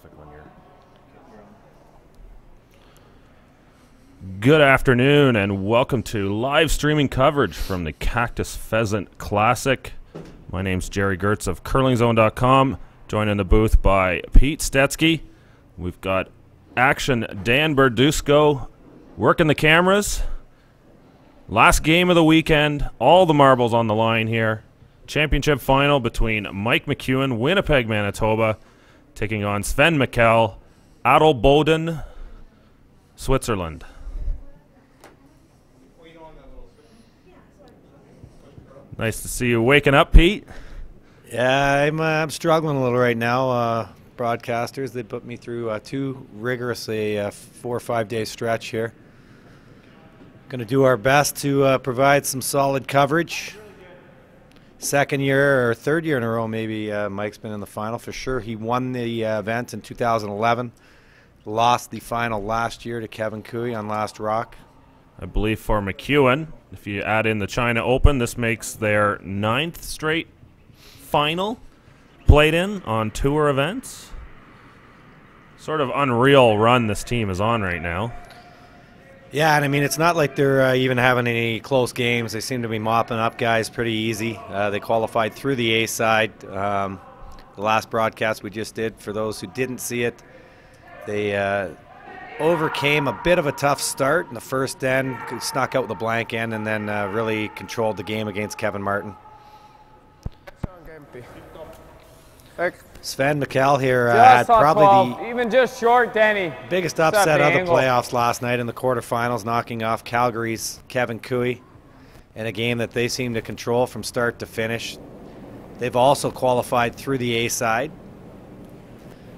traffic when you're... Good afternoon and welcome to live streaming coverage from the Cactus Pheasant Classic. My name's Jerry Gertz of curlingzone.com, joined in the booth by Pete Stetsky. We've got action Dan Berdusco working the cameras. Last game of the weekend, all the marbles on the line here. Championship final between Mike McEwen, Winnipeg, Manitoba, taking on Sven Michel, Adelboden, Switzerland. Nice to see you waking up, Pete. Yeah, I'm struggling a little right now. Broadcasters, they put me through too rigorous a 4 or 5 day stretch here. Going to do our best to provide some solid coverage. Second year or third year in a row, maybe Mike's been in the final for sure. He won the event in 2011, lost the final last year to Kevin Cooey on Last Rock. I believe for McEwen, if you add in the China Open, this makes their 9th straight final played in on tour events. Sort of unreal run this team is on right now. Yeah, and I mean, it's not like they're even having any close games. They seem to be mopping up guys pretty easy. They qualified through the A side. The last broadcast we just did, for those who didn't see it, they overcame a bit of a tough start in the first end, snuck out with a blank end, and then really controlled the game against Kevin Martin. Sven Michel here had probably the even just short, Danny. Biggest upset of the playoffs last night in the quarterfinals, knocking off Calgary's Kevin Cooey in a game that they seem to control from start to finish. They've also qualified through the A side.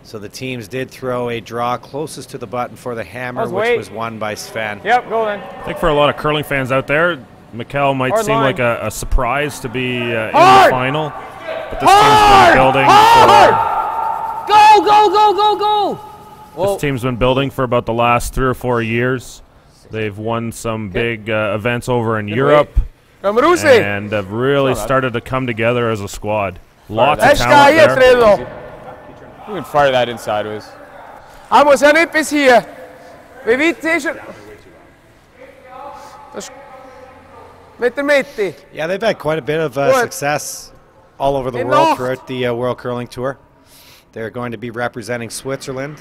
So the teams did throw a draw closest to the button for the hammer, which was won by Sven. Yep, go then. I think for a lot of curling fans out there, Michel might seem like a surprise to be in the final. But this team's been building Go! This team's been building for about the last 3 or 4 years. They've won some big events over in Europe and have really started to come together as a squad. Lots of talent there. You can fire that in sideways. Amos, ja nicht bis hier. Wie weit ist er? Mit der Mitte. Yeah, they've had quite a bit of success all over the world throughout the World Curling Tour. They're going to be representing Switzerland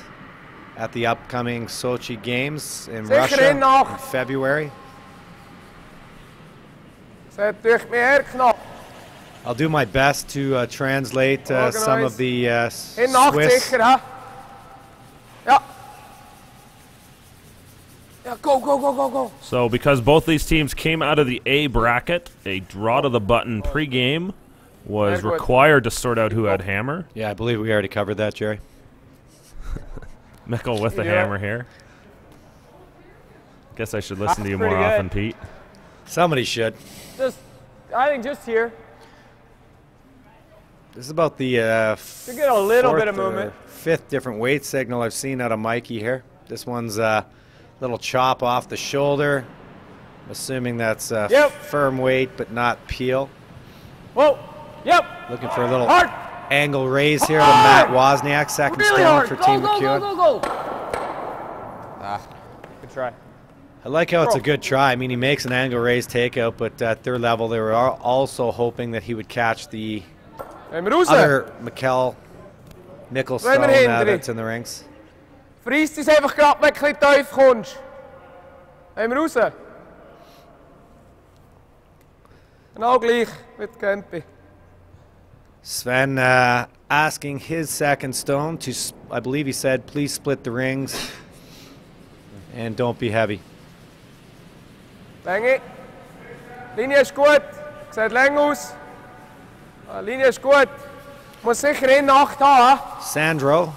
at the upcoming Sochi Games in Russia in February. I'll do my best to translate some of the Swiss. Go. So because both these teams came out of the A bracket, a draw to the button pregame was required to sort out who had hammer. Yeah, I believe we already covered that, Jerry. Michel with the hammer here. Guess I should listen to you more often, Pete. Somebody should. I think just here. This is about the to get a little bit of movement. 5th different weight signal I've seen out of Mikey here. This one's a little chop off the shoulder. I'm assuming that's firm weight but not peel. Whoa. Yep. Looking for a little angle raise here to Matt Wozniak, second stone for Team McEwen. Go. Good try. I like how it's a good try. I mean, he makes an angle raise takeout, but at their level, they were also hoping that he would catch the other Michel Nicholson that's in the rings. Fries is einfach gerade ein bisschen tief kommst. Haben wir raus? Genau gleich mit Kempi. Sven asking his second stone to, I believe he said, please split the rings and don't be heavy. Länge. Linie ist gut. Sieht lang aus. Linie ist gut. Muss sicher in Nacht haben. Sandro.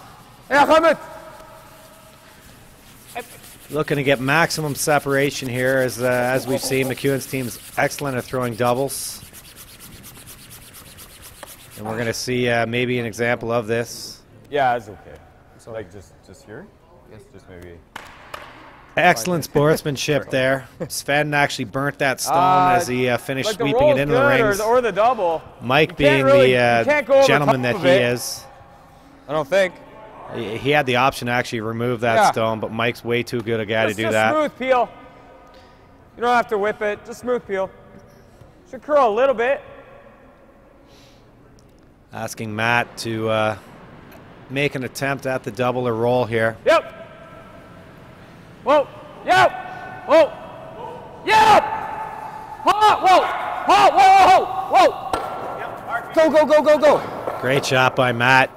Ja, kommt. Looking to get maximum separation here, as we've seen, McEwen's team's excellent at throwing doubles. And we're going to see maybe an example of this. Yeah, that's okay. So like just here? Yes, just maybe. Excellent sportsmanship there. Sven actually burnt that stone as he finished like sweeping it into the rings. Or the double. Mike being the gentleman that he is. I don't think. He had the option to actually remove that stone, but Mike's way too good a guy to do that. Just smooth peel. You don't have to whip it. Just smooth peel. Should curl a little bit. Asking Matt to make an attempt at the double or roll here. Yep. Whoa. Yep. Whoa. Yep. Whoa. Whoa. Whoa. Whoa. Whoa. Go, go, go, go, go. Great shot by Matt.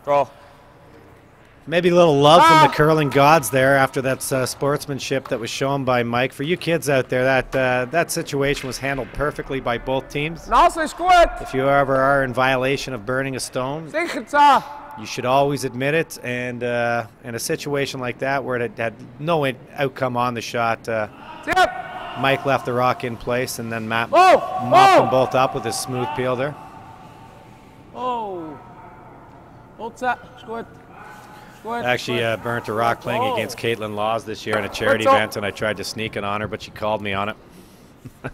Draw. Maybe a little love from the curling gods there after that sportsmanship that was shown by Mike. For you kids out there, that situation was handled perfectly by both teams. If you ever are in violation of burning a stone, you should always admit it. And in a situation like that where it had no outcome on the shot, Mike left the rock in place, and then Matt mopped them both up with his smooth peel there. Actually burnt a rock playing against Caitlin Laws this year in a charity event, and I tried to sneak it on her, but she called me on it. And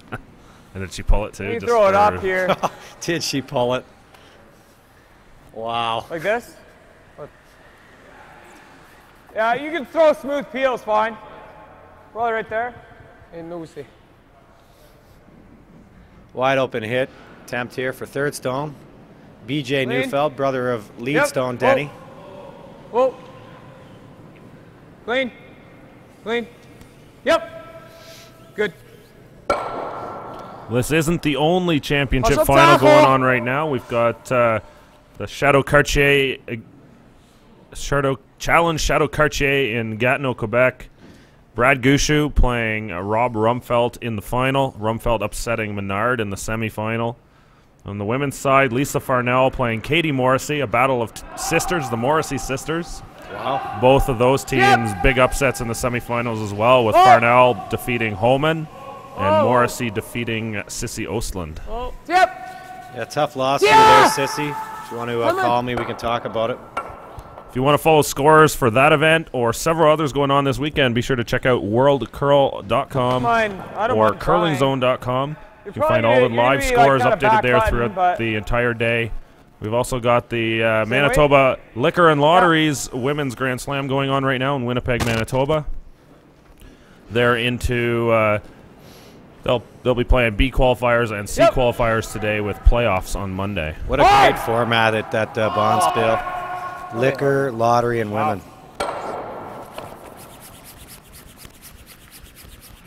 did she pull it too? You throw it up here. Did she pull it? Wow. Like this? Yeah, you can throw smooth peels, fine. Roll it right there. And nosy. Wide open hit attempt here for third stone. BJ Neufeld, brother of lead stone Denny. Whoa. Clean. Clean. Yep. Good. This isn't the only championship final going on right now. We've got the Shadow Cartier Challenge Shadow Cartier in Gatineau, Quebec. Brad Gushu playing Rob Rumfeld in the final. Rumfeld upsetting Menard in the semifinal. On the women's side, Lisa Farnell playing Katie Morrissey, a battle of sisters, the Morrissey sisters. Wow. Both of those teams, big upsets in the semifinals as well, with Farnell defeating Holman and Morrissey defeating Sissy Ostland. Yeah, tough loss for you there, Sissy. If you want to call me, we can talk about it. If you want to follow scores for that event or several others going on this weekend, be sure to check out worldcurl.com or curlingzone.com. You can find all the live scores updated there throughout the entire day. We've also got the Manitoba Liquor and Lotteries Women's Grand Slam going on right now in Winnipeg, Manitoba. They're into they'll be playing B qualifiers and C qualifiers today with playoffs on Monday. What a great format at that Bonspiel. Liquor, lottery, and women.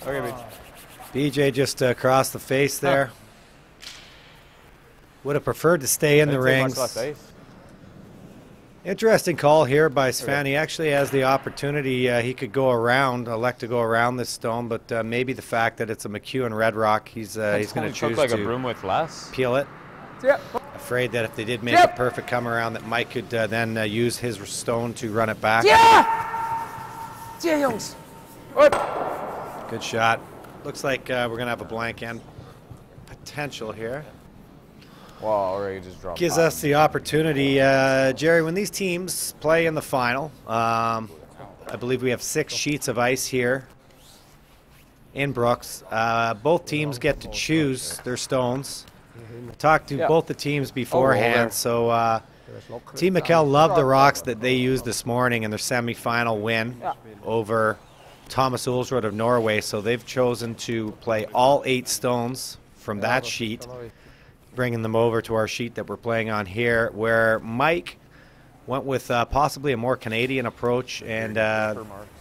Okay, BJ just crossed the face there. Would have preferred to stay in the rings. Interesting call here by Sven. He actually has the opportunity. He could go around, elect to go around this stone, but maybe the fact that it's a McEwen red rock, he's going to choose like to a broom with less. peel it. Afraid that if they did make a perfect come around, that Mike could then use his stone to run it back. Good shot. Looks like we're going to have a blank end potential here. Wow, already just dropped. Gives us the opportunity. Jerry, when these teams play in the final, I believe we have 6 sheets of ice here in Brooks. Both teams get to choose their stones. I talked to both the teams beforehand, so Team Michel loved the rocks that they used this morning in their semifinal win over Thomas Ulsrud of Norway, so they've chosen to play all 8 stones from that sheet, bringing them over to our sheet that we're playing on here, where Mike went with possibly a more Canadian approach, and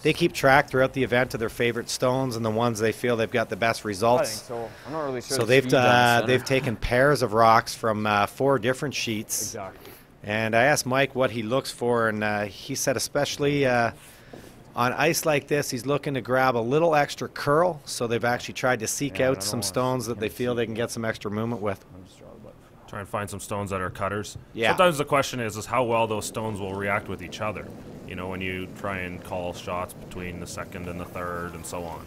they keep track throughout the event of their favorite stones and the ones they feel they've got the best results. So I'm not really sure. So they've taken pairs of rocks from 4 different sheets. Exactly. And I asked Mike what he looks for, and he said especially on ice like this, he's looking to grab a little extra curl, so they've actually tried to seek out some stones that they feel they can get some extra movement with. Try and find some stones that are cutters. Yeah. Sometimes the question is how well those stones will react with each other. You know, when you try and call shots between the second and the third and so on.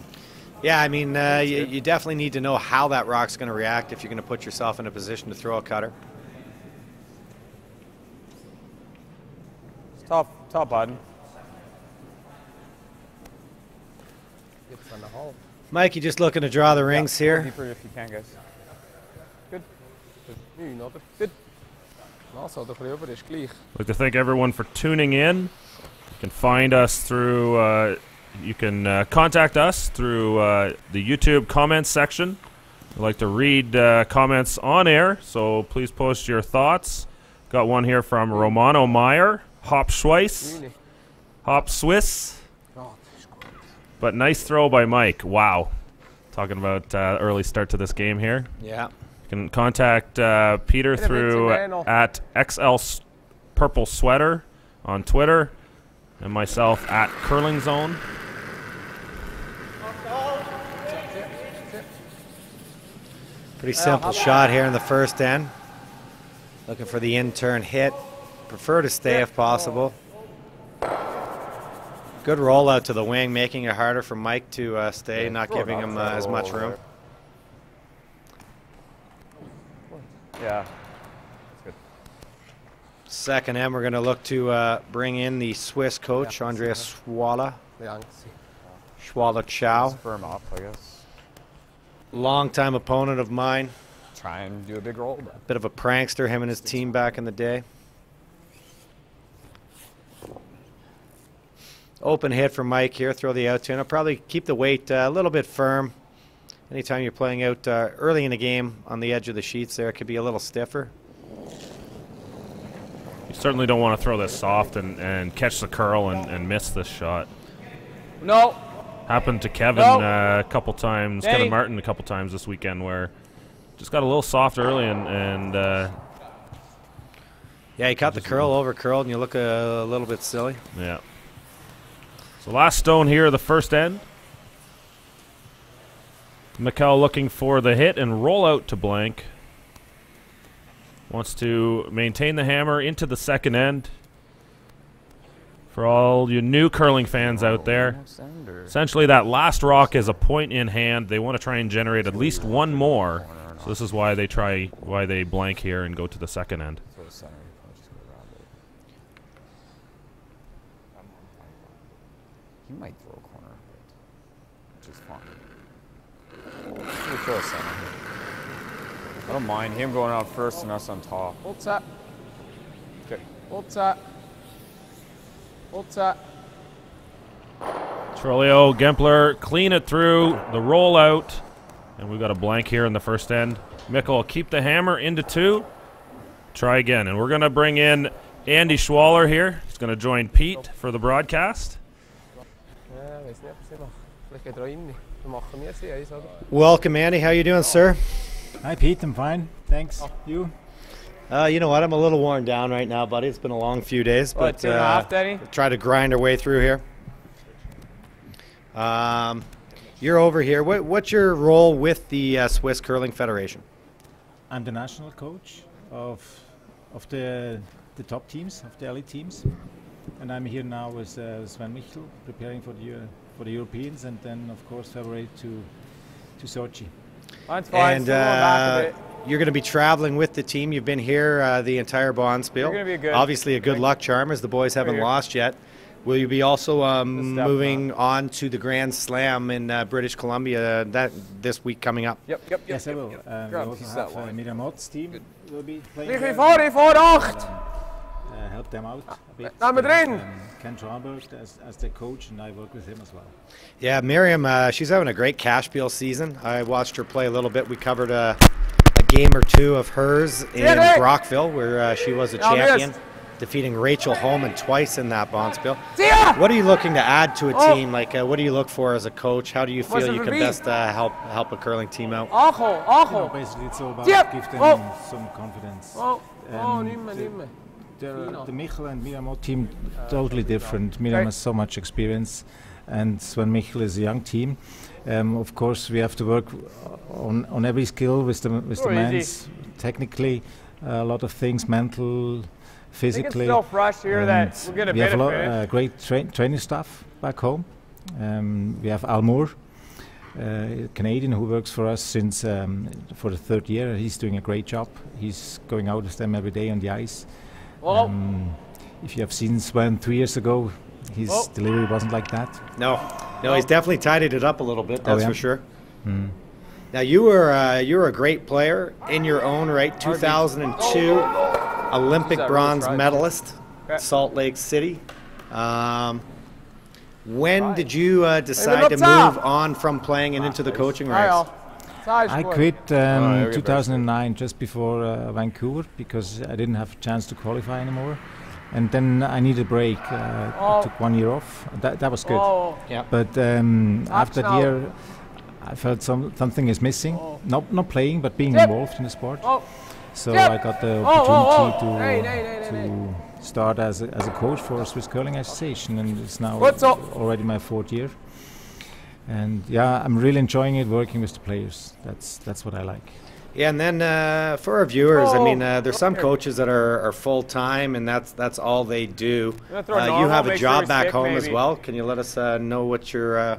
Yeah, I mean, you definitely need to know how that rock's going to react if you're going to put yourself in a position to throw a cutter. Top button. Mike, you just looking to draw the rings here? Deeper if you can, guys. Good. You know, good. Also, der Rüber ist gleich. I'd like to thank everyone for tuning in. You can find us through, you can contact us through the YouTube comments section. I'd like to read comments on air, so please post your thoughts. Got one here from Romano Meyer, Hop Schweiss, Hop Swiss, but nice throw by Mike. Wow. Talking about early start to this game here. Yeah. You can contact Peter through at XL Purple Sweater on Twitter, and myself at Curling Zone. Pretty simple shot here in the first end. Looking for the in-turn hit. Prefer to stay if possible. Good rollout to the wing, making it harder for Mike to stay, not giving him as much room. Yeah. That's good. Second end, we're going to look to bring in the Swiss coach, Andy Schwaller. Schwaller Chow. Firm up, I guess. Longtime opponent of mine. Try and do a big roll. Bit of a prankster, him and his team back in the day. Open hit for Mike here. Throw the out to him. I'll probably keep the weight a little bit firm. Anytime you're playing out early in the game on the edge of the sheets there, it could be a little stiffer. You certainly don't want to throw this soft and catch the curl and miss this shot. No. Happened to Kevin a couple times, Kevin Martin a couple times this weekend, where just got a little soft early and yeah, he caught the curl over curled, and you look a little bit silly. yeah. So last stone here, the first end. Michel looking for the hit and roll out to blank. Wants to maintain the hammer into the second end. For all you new curling fans out there, essentially that last rock is a point in hand. They want to try and generate at least one more. So this is why they blank here and go to the second end. He might throw a corner, which is fine. He throw a center. I don't mind him going out first and us on top. What's that? Okay. What's that? What's that? Trolio, Gempler, clean it through the rollout, and we've got a blank here in the first end. Michel will keep the hammer into two. Try again, and we're going to bring in Andy Schwaller here. He's going to join Pete for the broadcast. Welcome, Andy. How you doing, sir? Hi, Pete. I'm fine. Thanks. You? You know what? I'm a little worn down right now, buddy. It's been a long few days, but 2.5, Daddy? try to grind our way through here. You're over here. What's your role with the Swiss Curling Federation? I'm the national coach of the top teams, of the elite teams, and I'm here now with Sven Michel, preparing for the Europeans, and then of course February to Sochi. And you're going to be traveling with the team. You've been here the entire Bonspiel. Obviously a good luck charm, as the boys haven't lost yet. Will you be also moving on to the Grand Slam in British Columbia this week coming up? Yep. Yes, I will. We also have Miriam Ott's team will be playing Vlieg there. weer voor 8. Help them out a bit. Laat me erin. Ken Schwaller as the coach, and I work with him as well. Yeah, Miriam, she's having a great Cashspiel season. I watched her play a little bit. We covered a game or two of hers in Brockville, where she was a champion, defeating Rachel Holman twice in that Bonspiel. What are you looking to add to a team? Like, what do you look for as a coach? How do you feel you can best help a curling team out? Basically, it's all about give them some confidence. The Michel and Miriam Ott team totally different. Miriam has so much experience, and Sven Michel is a young team. Of course, we have to work on every skill with the men's. Technically, a lot of things, mental, physically. Still fresh here that we'll get a we have a lot great training staff back home. We have Al Moore, a Canadian who works for us since for the third year. He's doing a great job. He's going out with them every day on the ice. If you have seen Sven 3 years ago, his delivery wasn't like that. No, he's definitely tidied it up a little bit. That's for sure. Now you were a great player in your own right. 2002, Olympic that bronze really medalist, Okay. Salt Lake City. When did you decide to Hey, what's up? move on from playing and into the coaching Hej, ranks? I quit okay, 2009 just before Vancouver because I didn't have a chance to qualify anymore. And then I needed a break. I took 1 year off. That was good. Oh, Yeah. But after that year, I felt something is missing. Not playing, but being involved in the sport. oh, So Yep. I got the Oh, oh, opportunity oh. Hey, hey, hey, hey, to start as a coach for Swiss Curling Association, and it's now What's up? already my 4th year. And yeah, I'm really enjoying it, working with the players. That's what I like. Yeah, and then for our viewers, I mean, Oh, there's some coaches that are full time, and that's all they do. gonna throw it You normal, have a make sure job we back stick, home as maybe. well. Can you let us know what your a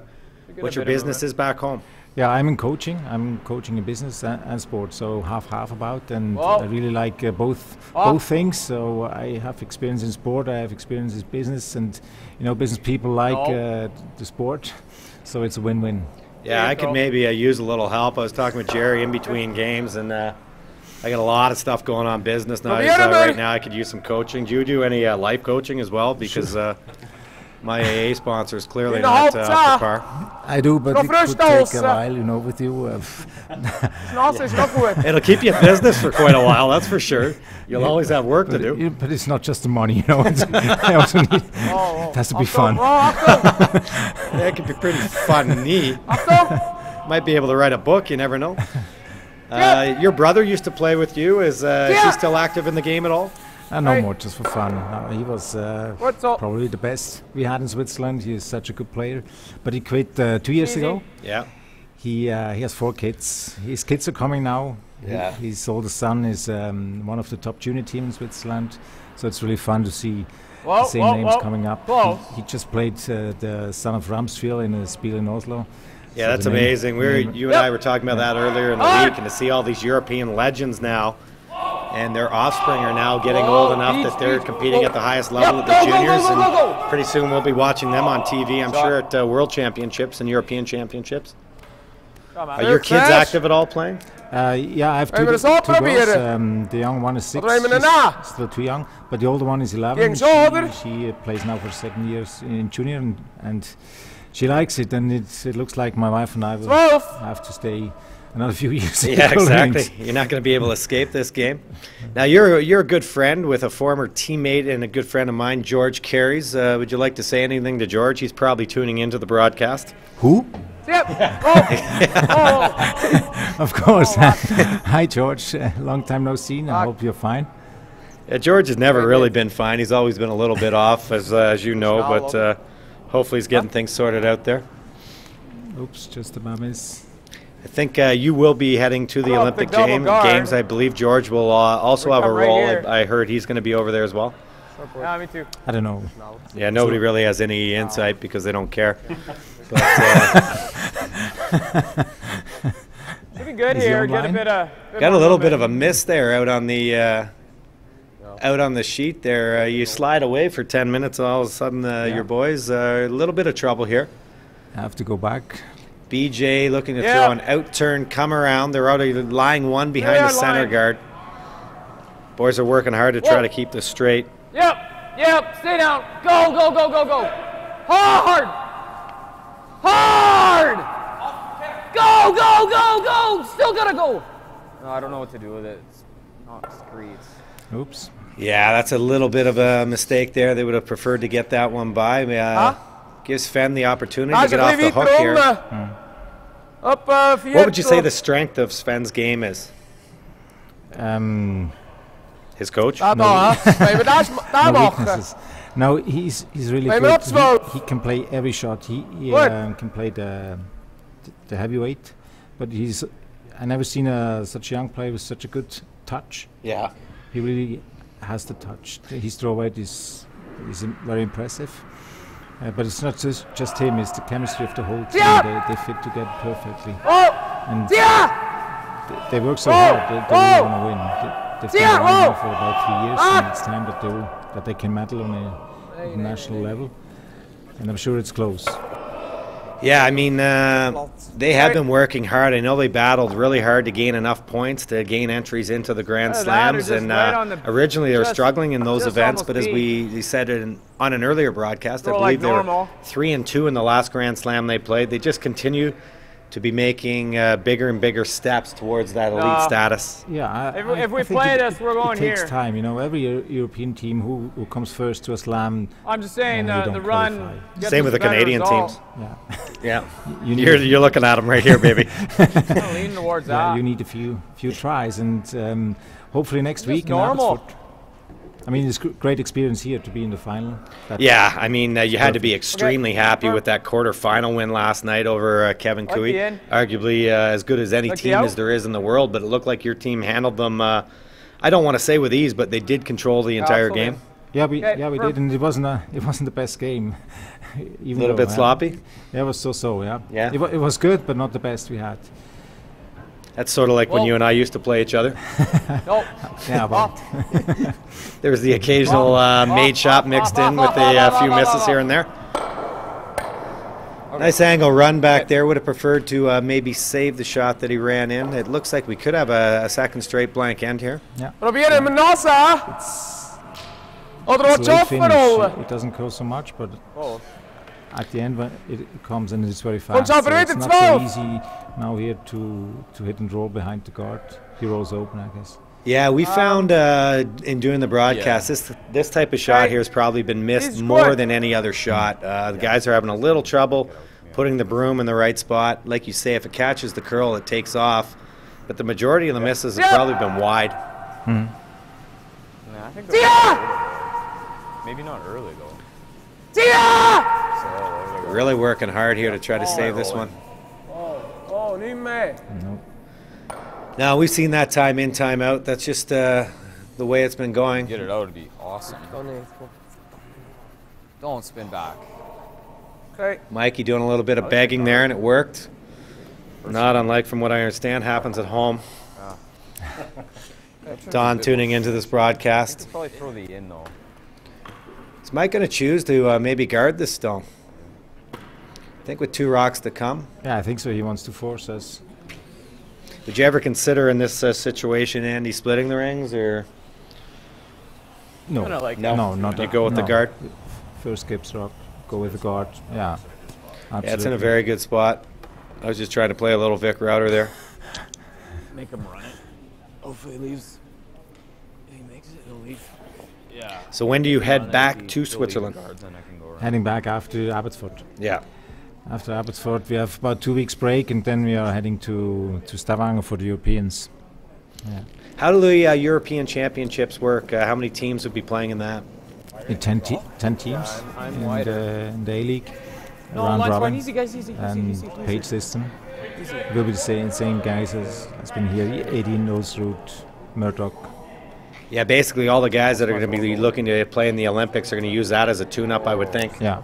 bit of business it. is back home? Yeah, I'm in coaching. I'm coaching in business and sport, so half about, and Whoa. I really like both things. So I have experience in sport, I have experience in business, and business people like the sport, so it's a win-win. Yeah, There you I could go. maybe use a little help. I was talking with Jerry in between games, and I got a lot of stuff going on business now. Come here, man. Right now, I could use some coaching. Do you do any life coaching as well? Because my AA sponsor is clearly In the not hope, up sir. to par. I do, but No it could frustrados, take a sir. while, with you. Snart is nog goed. It'll keep you in business for quite a while, that's for sure. You'll always have work to do. But it's not just the money, I also need. Oh, It has to be Achtung. fun. Oh, Achtung. Yeah, it could be pretty funny. Achtung. Might be able to write a book, you never know. Your brother used to play with you. Is he still active in the game at all? No Hey. more, just for fun. No, he was What's up? probably the best we had in Switzerland. He is such a good player. But he quit 2 years Easy. ago. Yeah. He has 4 kids. His kids are coming now. Yeah. His oldest son is one of the top junior teams in Switzerland. So it's really fun to see Whoa, the same whoa, names whoa. coming up. Whoa. He just played the son of Ramsfield in a Spiel in Oslo. Yeah, So that's the name- amazing. You and I were talking about that earlier in the week, and to see all these European legends now, and their offspring are now getting old enough that they're competing at the highest level at the Go, go, go, juniors, go, go, go. and pretty soon we'll be watching them on TV, I'm sure, at World Championships and European Championships. Are your kids active at all playing? Yeah, I have Hey, two, maar dat is two ook girls. proberen. The young one is 6. Wat nemen we daarna? She's still too young, but the older one is 11. Ging zo, ouder? She plays now for 2nd years in junior, and she likes it. And it looks like my wife and I will 12. have to stay another few years. in Yeah, the Curling. exactly. You're not going to be able to escape this game. Now, you're a good friend with a former teammate and a good friend of mine, George Carries. Would you like to say anything to George? He's probably tuning into the broadcast. Who? Yep. Oh. Of course. Hi, George. Long time no seen. I hope you're fine. Yeah, George has never really been fine. He's always been a little bit off, as you know, but hopefully he's getting things sorted out there. Oops, just about miss. I think you will be heading to the Well, Olympic the double guard. Games. I believe George will also We have a come right role. here. I heard he's going to be over there as well. Yeah, me too. I don't know. Yeah, nobody really has any insight because they don't care. But, Should be good Is he here. Get a online? bit of. got a little bit of a miss there out on the sheet there. You slide away for 10 minutes, and all of a sudden your boys are a little bit of trouble here. I have to go back. BJ looking to Yeah. throw an out-turn come around. They're already lying one behind Yeah, the center lying. guard. Boys are working hard to try Whoa. to keep this straight. Yep. Yep. Stay down. Go. Go. Go. Go. Go. Hard. Hard. Go. Go. Go. Go. Still gotta go. No, I don't know what to do with it. It's not screeds. Oops. Yeah, that's a little bit of a mistake there. They would have preferred to get that one by. Gives Sven the opportunity to get off the hook here. Up, What would you say the strength of Sven's game is? His coach? Daar No mag. weaknesses. No, he's really Neem good. op, Sven. He can play every shot. He Goed. can play the heavyweight, but I never seen such a young player with such a good touch. Yeah. He really has the touch. His throw weight is very impressive. But it's not just him, it's the chemistry of the whole team. Yeah. They fit together perfectly. Oh. And Yeah. they work so Oh. hard, they really Oh. want to win. They've been Yeah. around now Oh. for about 3 years, Ah. and it's time that they can medal on a national level. And I'm sure it's close. Yeah, I mean, they have been working hard. I know they battled really hard to gain enough points to gain entries into the Grand Slams. And originally they were struggling in those events, but as we said on an earlier broadcast, I believe they were 3-2 in the last Grand Slam they played. They just continue to be making bigger and bigger steps towards that elite status. Yeah, if we play this, we're going here. It takes time, you know. Every European team who comes first to a slam. I'm just saying the run. Same with the Canadian teams. Yeah, yeah. You're looking at them right here, baby. Leaning towards that. You need a few tries, and hopefully next week in normal. Abbotsford. I mean, it's great experience here to be in the final. Yeah, I mean, you had to be extremely happy with that quarterfinal win last night over Kevin Cooey. Arguably as good as any team as there is in the world, but it looked like your team handled them, I don't want to say with ease, but they did control the entire game. Yeah, we did, and it wasn't the best game. A little bit sloppy? Yeah, it was so, yeah. Yeah. It was good, but not the best we had. That's sort of like when you and I used to play each other. Yeah, but there was the occasional made shot mixed in with a few misses here and there. Nice angle run back there. Would have preferred to maybe save the shot that he ran in. It looks like we could have a second straight blank end here. Yeah. It's late finish. It doesn't go so much, but at the end when it comes and it's very fast. So it's not so easy now here to hit and roll behind the guard. He rolls open, I guess. Yeah, we found in doing the broadcast, this type of shot here has probably been missed more than any other shot. The guys are having a little trouble putting the broom in the right spot. Like you say, if it catches the curl, it takes off. But the majority of the misses have probably been wide. Yeah, I think maybe not early, though. Really working hard here to try to save this one. Now, we've seen that time in, time out. That's just the way it's been going. Get it out would be awesome. Don't spin back. Okay. Mikey doing a little bit of begging there, and it worked. Not unlike from what I understand happens at home. Don tuning into this broadcast. Probably throw the in, though. Is Mike going to choose to maybe guard this stone? I think with 2 rocks to come. Yeah, I think so. He wants to force us. Did you ever consider in this situation, Andy, splitting the rings, or no? No, not you go with the guard. First Gibbs rock, go with the guard. Yeah, absolutely. Yeah, it's in a very good spot. I was just trying to play a little Vic router there. Make him run it. Hopefully he leaves. If he makes it, he'll leave. Yeah. So when do you head back to Switzerland? Heading back after Abbotsford. Yeah. After Abbotsford, we have about 2 weeks break, and then we are heading to Stavanger for the Europeans. Yeah. How do the European Championships work? How many teams would be playing in that? 10 teams in the A-League, round robin, and page system. It will be the same guys as been here, 18, Olsrud, Murdoch. Yeah, basically all the guys that are going to be looking to play in the Olympics are going to use that as a tune-up, I would think. Yeah,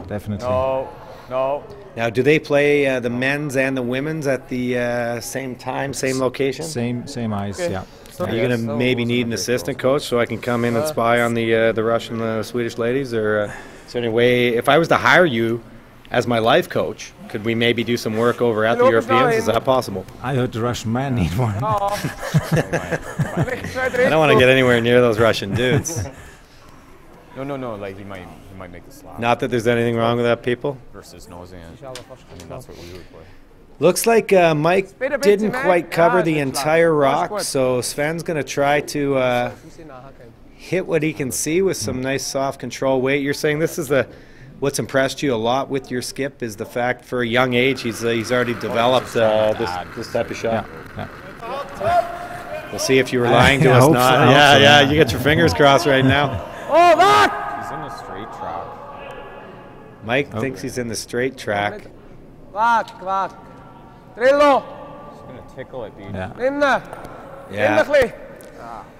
definitely. No. Now, do they play the men's and the women's at the same time, same location? Same ice, yeah. Are you going to maybe need an assistant coach so I can come in and spy on the Russian, the Swedish ladies? Or is there any way, if I was to hire you as my life coach, could we maybe do some work over at the Europeans? Is that possible? I heard the Russian man need one. I don't want to get anywhere near those Russian dudes. No. Like he might make the slap. Not that there's anything wrong with that, people. Versus nosing. I mean, that's what we would play. Looks like Mike didn't quite cover the entire rock, so Sven's going to try to hit what he can see with some nice soft control weight. You're saying this is what's impressed you a lot with your skip is the fact for a young age he's already developed this type of shot. Yeah. We'll see if you were lying to us. Not. You got your fingers crossed right now. Oh, that! He's in the straight track. Mike thinks he's in the straight track. Kvack. Trillo. He's going to tickle it, dude. Yeah.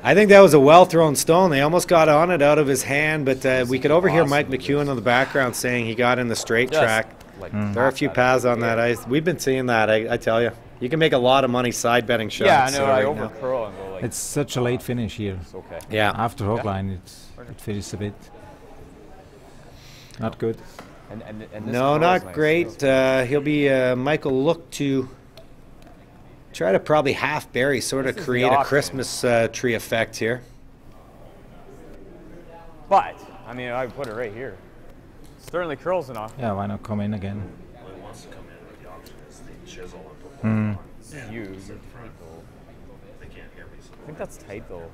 I think that was a well-thrown stone. They almost got on it out of his hand, but we could overhear Mike McEwen in the background saying he got in the straight track. There are a few paths on that ice. We've been seeing that, I tell you. You can make a lot of money side betting shots. Yeah, I know. I over-curl and go like... It's such a late finish here. It's okay. Yeah. After hog line, it finishes a bit. Not good. And this No, curl is not nice. great. He'll be Michael look to try to probably half bury, sort of This is the create a option. Christmas tree effect here. But I mean, I would put it right here. Certainly curls enough. Yeah, why not come in again? Well, he wants to come in, but the option is the chisel and put Hmm. It's huge. They can't hear me. I think that's tight though.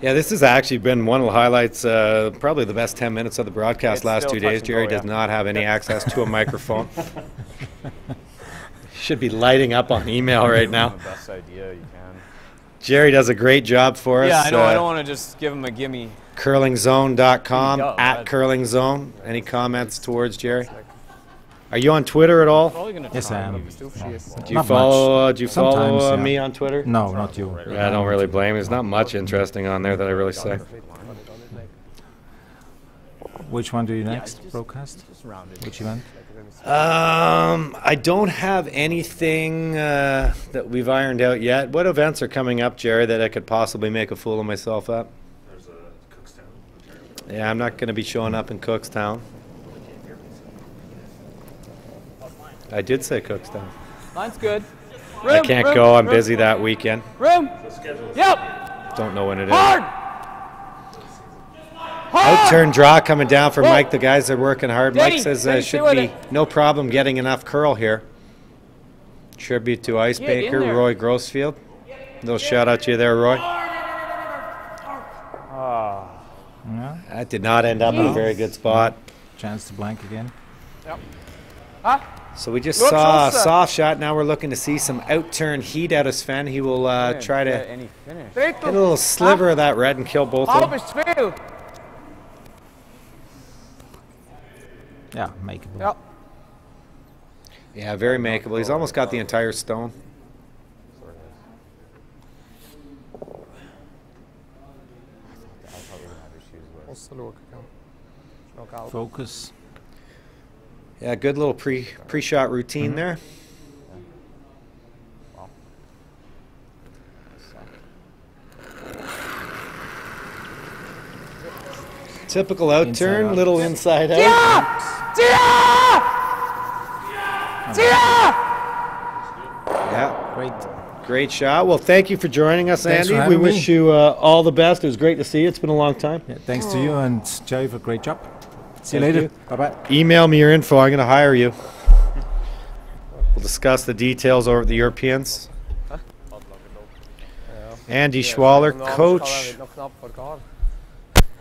Yeah, this has actually been one of the highlights, probably the best 10 minutes of the broadcast It's last still 2 touch days. and Jerry go, does yeah. not have any access to a microphone. Should be lighting up on email right now. The best idea you can. Jerry does a great job for us. Yeah, I know. I don't want to just give him a gimme. Curlingzone.com, There you go, at bud. curlingzone. Any comments towards Jerry? Are you on Twitter at all? Probably gonna Yes, try I and am. give it to him. Do you Not follow? much. Do you follow Sometimes, yeah. me on Twitter? No, not you. Yeah, I don't really blame you. There's not much interesting on there that I really say. Which one do you next broadcast? Just round it. Which event? I don't have anything that we've ironed out yet. What events are coming up, Jerry, that I could possibly make a fool of myself at? There's a Cookstown. Yeah, I'm not going to be showing up in Cookstown. I did say Cookstown. Mine's good. I can't go. I'm busy that weekend. Room. Yep. Don't know when it is. Hard. Outturn draw coming down for Mike. The guys are working hard. Mike Danny, says Danny, should stay be with no problem getting enough curl here. Tribute to Ice Get in Baker, there. Roy Grossfield. Little shout out to you there, Roy. Yeah. That did not end up in a very good spot. Chance to blank again. So we just Look, saw a Sosa. soft shot. Now we're looking to see some outturn heat out of Sven. He will try to Any finish. get a little sliver of that red and kill both of Half them. is veel. Yeah, makeable. Ja. Yeah, very makeable. He's almost got the entire stone. Focus. Yeah, good little pre-shot routine there. Typical outturn, Inside out. little inside out. Yeah, Great. great shot. Well, thank you for joining us, Thanks for Andy. We having wish me. you all the best. It was great to see you. It's been a long time. Yeah, thanks to you and Jerry for a great job. See you Thank later. you. Bye bye. Email me your info. I'm going to hire you. We'll discuss the details over at the Europeans. Andy Schwaller, coach,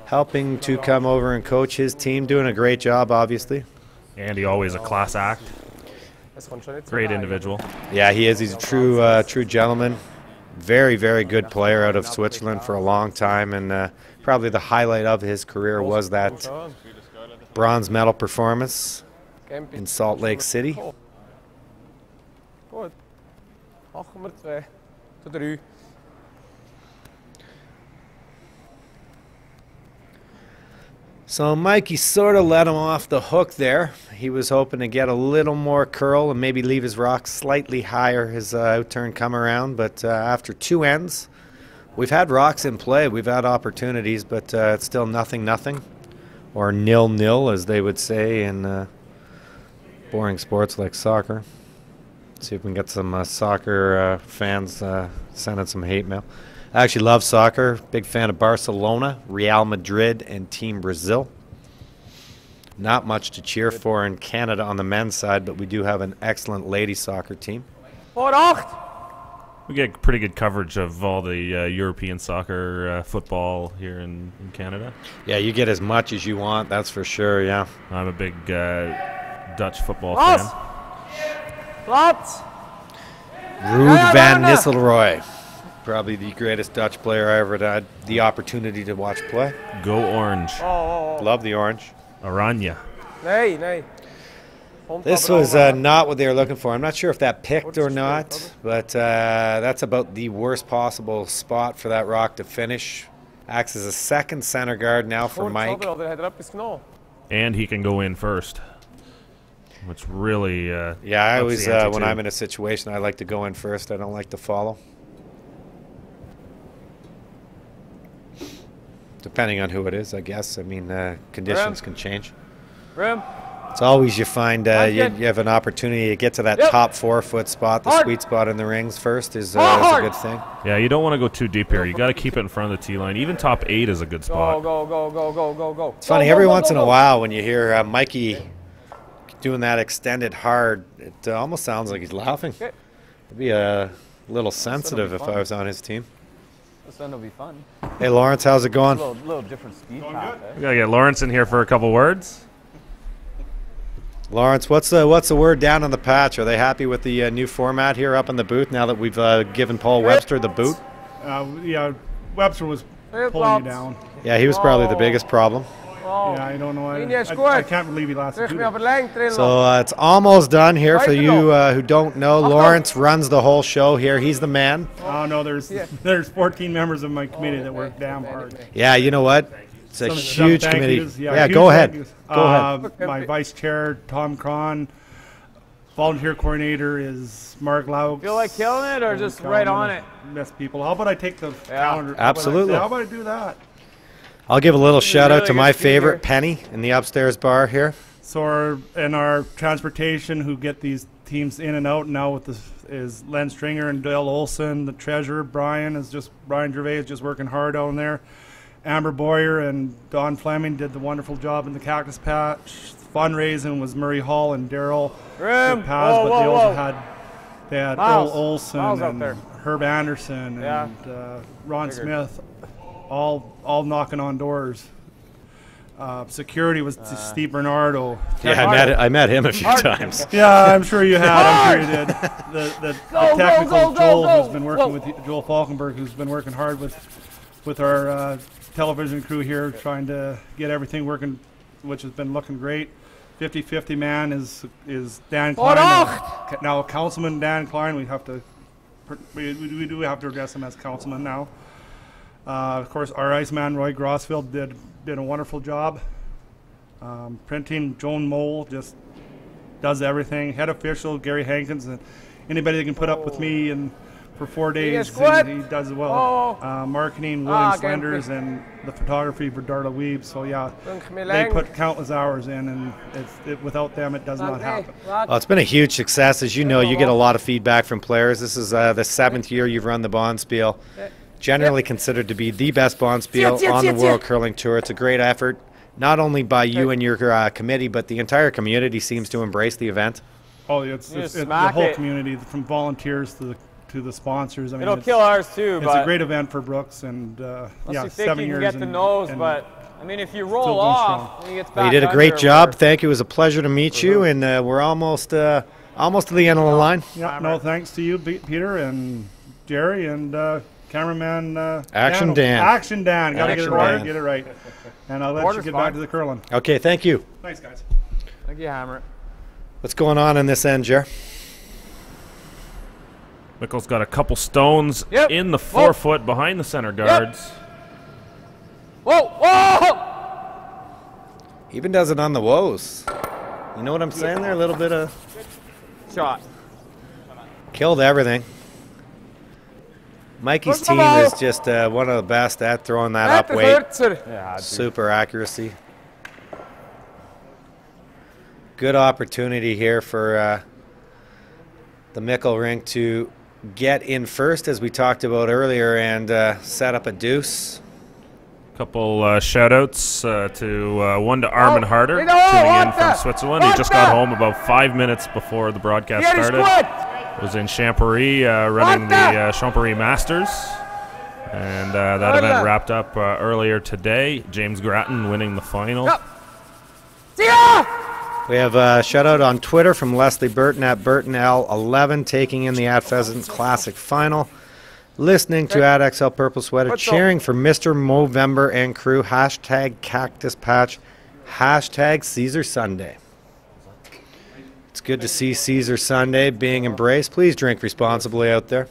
helping to come over and coach his team, doing a great job, obviously. Andy, always a class act. Great individual. Yeah, he is. He's a true gentleman. Very, very good player out of Switzerland for a long time, and probably the highlight of his career was that bronze medal performance in Salt Lake City. Goed. 8,2 to 3. So Mikey sort of let him off the hook there. He was hoping to get a little more curl and maybe leave his rock slightly higher, his outturn come around. But after 2 ends, we've had rocks in play. We've had opportunities, but it's still nothing, or 0-0, as they would say in boring sports like soccer. See if we can get some soccer fans sending some hate mail. I actually love soccer. Big fan of Barcelona, Real Madrid, and Team Brazil. Not much to cheer for in Canada on the men's side, but we do have an excellent ladies soccer team. Voor 8. We get pretty good coverage of all the European soccer football here in Canada. Yeah, you get as much as you want, that's for sure, yeah. I'm a big Dutch football Los. fan. Plat. Ruud van Nistelrooy. Probably the greatest Dutch player I ever had the opportunity to watch play. Go Orange. Love the orange. Aranya. Nee, nee. This was not what they were looking for. I'm not sure if that picked or not, but that's about the worst possible spot for that rock to finish. Acts as a second center guard now for Mike. And he can go in first. Which really Yeah, I ups always, the ante when too. I'm in a situation, I like to go in first. I don't like to follow. Depending on who it is, I guess. I mean, conditions can change. Room. It's always you find you have an opportunity to get to that top 4 foot spot, the sweet spot in the rings first is a good thing. Yeah, you don't want to go too deep here. You got to keep it in front of the tee line. Even top 8 is a good spot. Go. It's funny, every once in a while when you hear Mikey doing that extended hard, it almost sounds like he's laughing. I'd be a little sensitive if I was on his team. This one will be fun. Hey, Lawrence, how's it going? Little different speed path. We got to get Lawrence in here for a couple words. Lawrence, what's the word down on the patch? Are they happy with the new format here up in the booth now that we've given Paul Webster the boot? Yeah, Webster was pulling you down. Yeah, he was probably the biggest problem. Yeah, I don't know. I can't believe he lasted 2 days. So it's almost done here. For you who don't know, Lawrence runs the whole show here. He's the man. Oh, no, there's 14 members of my committee that work damn hard. Yeah, you know what? It's a huge committee. Yeah, go ahead. Go ahead. My vice chair, Tom Cron. Volunteer coordinator is Mark Laux. Feel like killing it or just right on it? Best people. How about I take the calendar? Absolutely. How about I do that? I'll give a little shout out to my favorite, Penny, in the upstairs bar here. So our transportation who get these teams in and out now with this is Len Stringer and Dale Olson. The treasurer, Brian Gervais is just working hard down there. Amber Boyer and Don Fleming did the wonderful job in the Cactus Patch. Fundraising was Murray Hall and Daryl. But they also had Earl Olson and Herb Anderson and Ron Smith, all knocking on doors. Security was Steve Bernardo. Yeah, I met him a few times. Yeah, I'm sure you had. I'm sure you did. The technical Joel, who's been working with Joel Falkenberg, who's been working hard with our television crew here, trying to get everything working, which has been looking great. 50-50 man is Dan Klein. Now Councilman Dan Klein, we do have to address him as councilman now. Of course, our Iceman Roy Grossfield did a wonderful job. Printing, Joan Mole just does everything. Head official Gary Hankins, and anybody that can put up with me and for 4 days, he does well. Marketing, William Slenders, and the photography for Darla Weeb. So yeah, they put countless hours in, and without them, it does not happen. Well, it's been a huge success. As you know, you get a lot of feedback from players. This is the 7th year you've run the Bonspiel. Generally considered to be the best Bonspiel on the World Curling Tour. It's a great effort, not only by you and your committee, but the entire community seems to embrace the event. Oh, it's the whole community, from volunteers to the sponsors. I mean, it'll kill ours too. It's a great event for Brooks, and yeah, 7 years. You can get the nose, but I mean, if you roll off, he gets back. You did a great job. Thank you. It was a pleasure to meet you, and we're almost to the end of the line. Yeah, no, thanks to you, Peter and Jerry and cameraman. Action Dan. Action Dan. Got to get it right. Get it right. And I'll let you get back to the curling. Okay, thank you. Thanks, guys. Thank you, Hammer. What's going on in this end, Jer? Michel's got a couple stones in the 4 foot behind the center guards. Whoa! Even does it on the woes. You know what I'm saying there? A little bit of shot. Killed everything. Mikey's team is just one of the best at throwing that up weight. Super accuracy. Good opportunity here for the Michel rink to get in first, as we talked about earlier, and set up a deuce. Couple shout-outs one to Armin Harder, tuning in from Switzerland. He just got home about 5 minutes before the broadcast started. Was in Champery running the Champery Masters, and that event wrapped up earlier today. James Grattan winning the final. We have a shout-out on Twitter from Leslie Burton at BurtonL11, taking in the Pheasant Classic final. Listening to XL Purple Sweater, cheering for Mr. Movember and crew, hashtag Cactus Patch, hashtag Caesar Sunday. It's good to see Caesar Sunday being embraced. Please drink responsibly out there.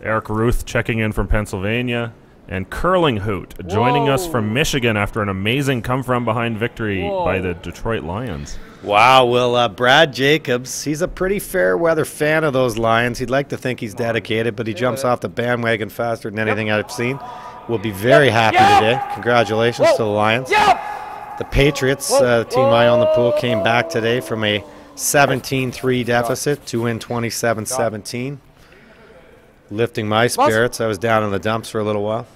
Eric Ruth checking in from Pennsylvania. And Curling Hoot joining us from Michigan after an amazing come-from-behind victory by the Detroit Lions. Wow, well, Brad Jacobs, he's a pretty fair-weather fan of those Lions. He'd like to think he's dedicated, but he jumps off the bandwagon faster than anything I've seen. We'll be very happy today. Congratulations to the Lions. The Patriots, the team I own the pool, came back today from a 17-3 deficit to win 27-17. Lifting my spirits. I was down in the dumps for a little while.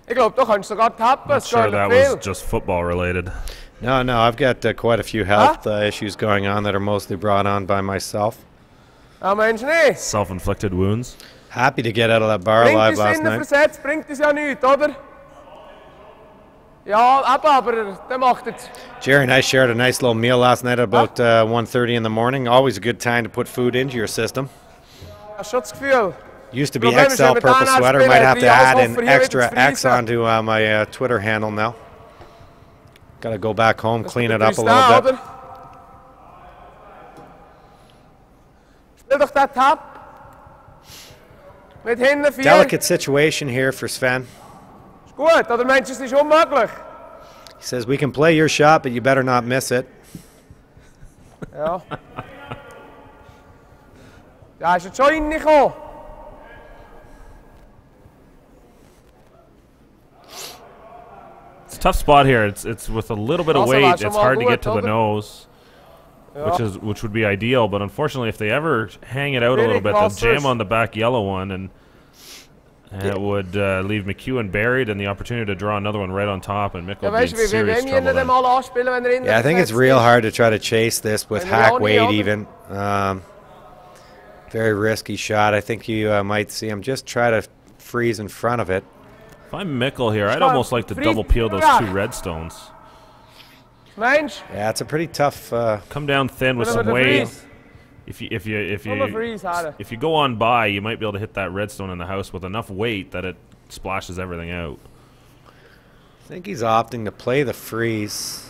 Ik geloof toch, han sogar tappen. Not sure that was just football related. No, I've got quite a few health issues going on that are mostly brought on by myself. Self-inflicted wounds. Happy to get out of that bar alive last night. Versetzt, bringt es ja nichts, oder? Ja, aber der macht es. Jerry and I shared a nice little meal last night at about 1:30 in the morning. Always a good time to put food into your system. Hast du das Gefühl? Used to be XL purple sweater. Might have to add an extra X onto my Twitter handle now. Got to go back home, clean it up a little bit. Speel doch dat tap. Mit hinten 4. Delicate situation here for Sven. Ist gut, oder meinst du, es ist unmöglich? He says, we can play your shot, but you better not miss it. Ja. Ja, ist jetzt schon reingekommen. It's a tough spot here. It's with a little bit of weight. It's hard to get to the nose, which would be ideal. But unfortunately, if they ever hang it out a little bit, they'll jam on the back yellow one, and it would leave McEwen buried and the opportunity to draw another one right on top, and Michel would be in serious trouble then. Yeah, I think it's real hard to try to chase this with hack weight even. Very risky shot. I think you might see him just try to freeze in front of it. If I'm Michel here, I'd almost like to double peel those 2 red stones. Yeah, it's a pretty tough. Come down thin with some weight. If you go on by, you might be able to hit that redstone in the house with enough weight that it splashes everything out. I think he's opting to play the freeze.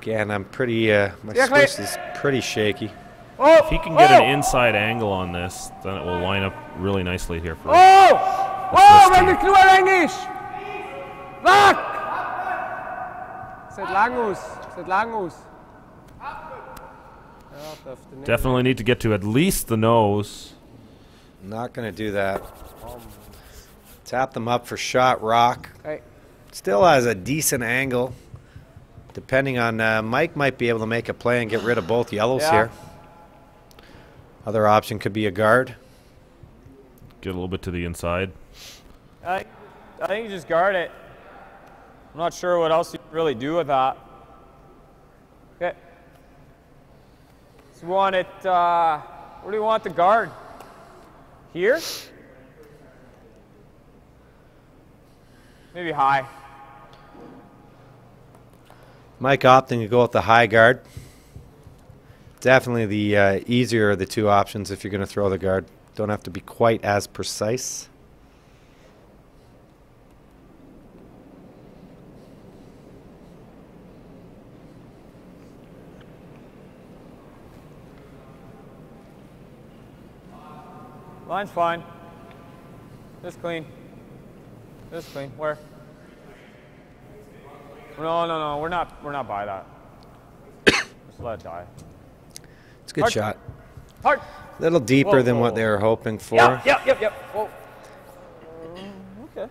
Again, I'm pretty. My Swiss is pretty shaky. If he can get an inside angle on this, then it will line up really nicely here for him. Wenn der Kluwer eng ist! Weg! Sieht lang aus. Sieht lang aus. Definitely need to get to at least the nose. Not going to do that. Tap them up for shot rock. Okay. Still has a decent angle. Depending on Mike might be able to make a play and get rid of both yellows here. Other option could be a guard. Get a little bit to the inside. I think you just guard it. I'm not sure what else you can really do with that. Okay. So we want it, where do you want the guard? Here? Maybe high. Mike opting to go with the high guard. Definitely the easier of the 2 options if you're going to throw the guard. Don't have to be quite as precise. Line's fine. This clean. This clean. Where? No. We're not by that. Just let it die. It's a good shot. Hard. A little deeper than what they were hoping for. Yep. Whoa. Okay.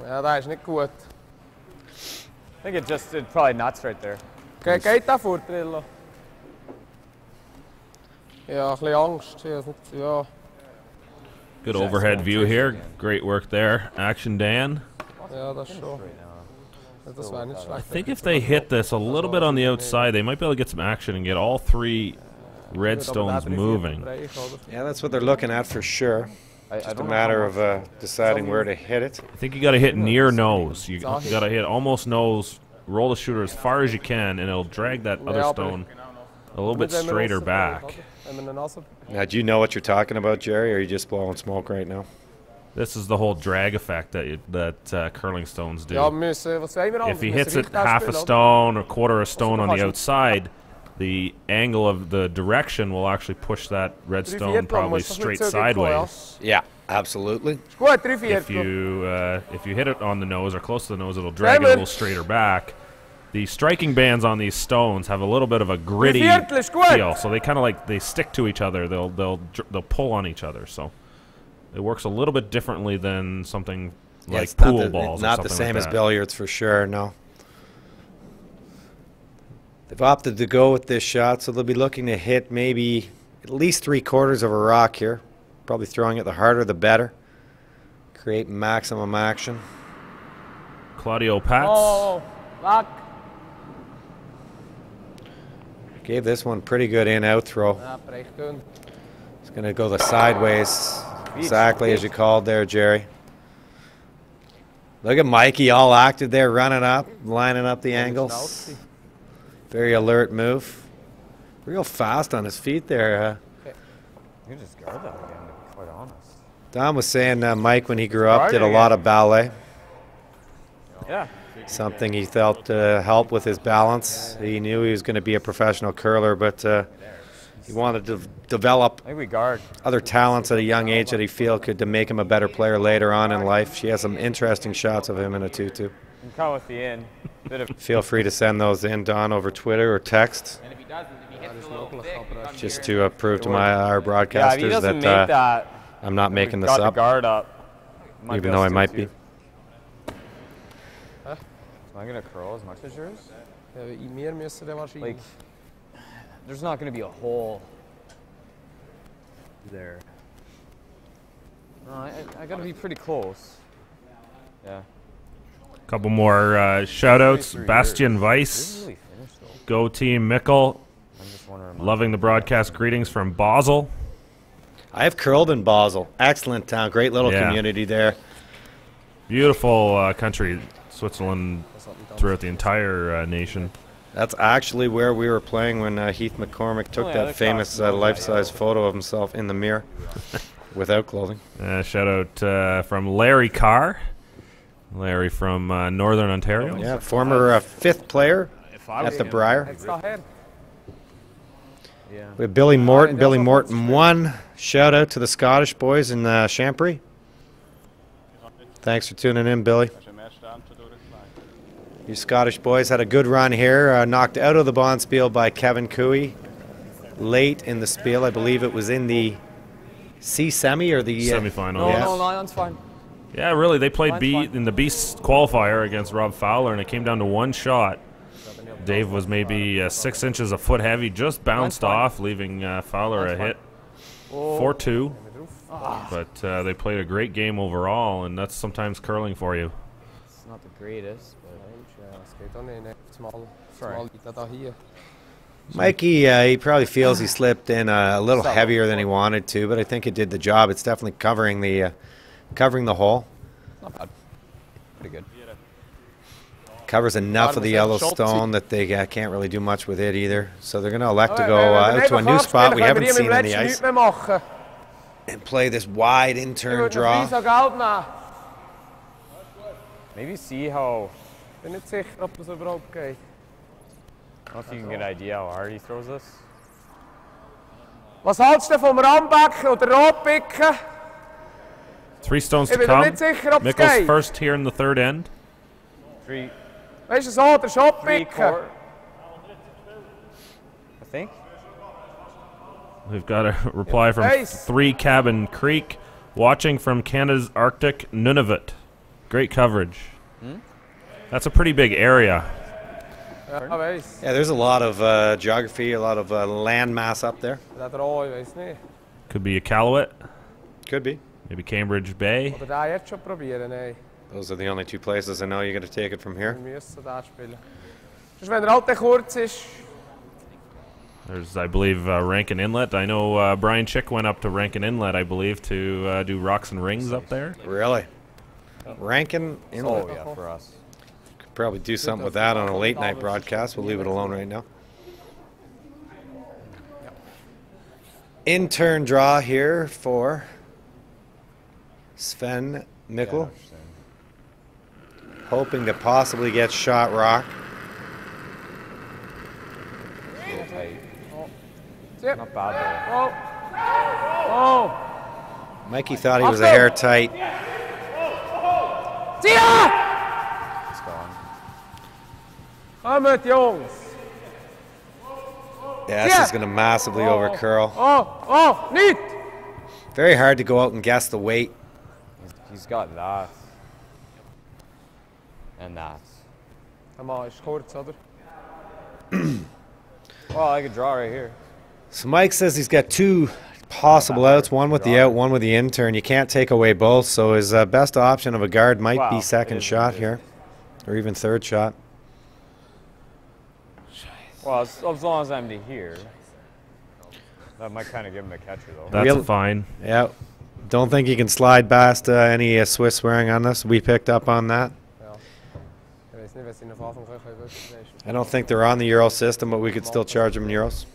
Ja, dat is niet goed. I think it probably nuts right there. Kijk, geht da voor, Trillo. Ja, een beetje angst. Ja. Good overhead view here. Great work there. Action Dan. Ja, dat is zo. I think if they hit this a little bit on the outside, they might be able to get some action and get all 3 red stones moving. Yeah, that's what they're looking at for sure. Just a matter of deciding where to hit it. I think you got to hit near nose. You got to hit almost nose, roll the shooter as far as you can, and it'll drag that other stone a little bit straighter back. Now, do you know what you're talking about, Jerry, or are you just blowing smoke right now? This is the whole drag effect that curling stones do. Ja, if he hits it half a stone or quarter a stone on the outside, the angle of the direction will actually push that red stone probably straight sideways. Yeah, absolutely. If you hit it on the nose or close to the nose, it'll drag it a little straighter back. The striking bands on these stones have a little bit of a gritty feel, so they kind of they stick to each other. They'll pull on each other. So it works a little bit differently than something Yeah, like it's pool balls. Not or the something same like as that. billiards for sure, no. They've opted to go with this shot, so they'll be looking to hit maybe at least 3/4 of a rock here. Probably throwing it the harder the better. Create maximum action. Claudio Pats. Oh, back. Gave this one pretty good in-out throw. Ja, recht doen. It's going to go the sideways, exactly as you called there, Jerry. Look at Mikey all active there, running up, lining up the angles. Very alert move. Real fast on his feet there. You just guard that again, to be quite honest. Don was saying Mike, when he grew up, did a lot of ballet. Yeah. Something he felt helped with his balance. He knew he was going to be a professional curler, but he wanted to develop I think we guard. other talents at a young age that he feel could to make him a better player later on in life. She has some interesting shots of him in a 2-2. I'm kind of with the in. Bit of Feel free to send those in, Don, over Twitter or text, En if he doesn't, if he hits a little thick, just to prove to our yeah, if he broadcasters doesn't that make that, I'm not making we've this got the up, guard up. Might even be though us I might too. be. Am I gonna curl as much as yours? Ja, wie meer müssen wir wahrscheinlich. Like, there's not gonna be a hole there. No, I gotta be pretty close. Yeah. Couple more shout-outs. 23 Bastian years. Weiss. Didn't really finish though. Go Team Michel. I'm just wondering. Loving the broadcast. Greetings from Basel. I have curled in Basel. Excellent town. Great little Yeah. community there. Beautiful country, Switzerland, throughout the entire nation. That's actually where we were playing when Heath McCormick took yeah, that they're famous crossing. life-size photo of himself in the mirror without clothing. Shout out from Larry Carr. Larry from Northern Ontario. Yeah, former fifth player at the Briar. Extra head. Yeah. We have Billy Morton. Billy Morton won. Shout out to the Scottish boys in Champery. Thanks for tuning in, Billy. You Scottish boys had a good run here. Knocked out of the Bonspiel by Kevin Cooey late in the spiel. I believe it was in the C semi or the Semi-final. No, Yeah. no, Lion's fine. Yeah, really, they played Fine. in the Beast qualifier against Rob Fowler, and it came down to one shot. Dave was maybe 6 inches a foot heavy, just bounced fine. off, leaving Fowler a hit. 4-2. But they played a great game overall, and that's sometimes curling for you. It's not the greatest, but Ja, es geht auch nicht. Zumal Sorry. liegt er da hier. Mikey, he probably feels he slipped in a little heavier than he wanted to, but I think it did the job. It's definitely covering the hole. not bad. Pretty good. Covers enough of the yellow stone that they can't really do much with it either. So they're going to elect to go out to a new spot we haven't seen on the ice Mehr machen. and play this wide Ich in-turn würde draw. Friso Geld nehmen. Maybe see how. Bin nicht sicher, ob das überhaupt geht. I don't know if you can get an idea how hard he throws this. Was hältst du vom Rambacken oder Rotpicken? 3 stones Ich to bin mir come. nicht sicher, ob es Mickel's geht. first here in the third end. Three Weißt du so, der Shotpicken. quarter. I think. We've got a reply from Nice. 3 Cabin Creek, watching from Canada's Arctic Nunavut. Great coverage. That's a pretty big area. Ja, weiss. Yeah, there's a lot of geography, a lot of land mass up there. Der Drei, ich weiß nicht. Could be Iqaluit, Could be. maybe Cambridge Bay. Oder den jetzt schon probieren, nein. Those are the only two places I know you got to take it from here. Wir müssen den spielen. Sonst, wenn er halt dann kurz ist, There's, I believe, Rankin Inlet. I know Brian Chick went up to Rankin Inlet, I believe, to do rocks and rings up there. Really? Rankin Inlet. Oh yeah, for us. Could probably do something with that on a late night broadcast. We'll leave it alone right now. In-turn draw here for Sven Michel. Hoping to possibly get shot rock. Real tight. Zip. Not bad though. Oh. Mikey thought he was a hair tight. Tia! It's gone. Kommt, Jungs. Yeah, this is going to massively over curl. Nicht! Very hard to go out and guess the weight. He's got that. And that. Maar is kurz, oder? Well, I could draw right here. So Mike says he's got two possible outs, one with the out, one with the in turn. You can't take away both, so his best option of a guard might be Wow, second it is shot what it here, or even third shot. Well, as long as I'm to here. That might kind of give him a catcher, though. That's Real- fine. Yeah, don't think he can slide past any Swiss swearing on this. We picked up on that. Ik weet niet, we zien de val van terug. I don't think they're on the Euro system, but we could still charge them in euros.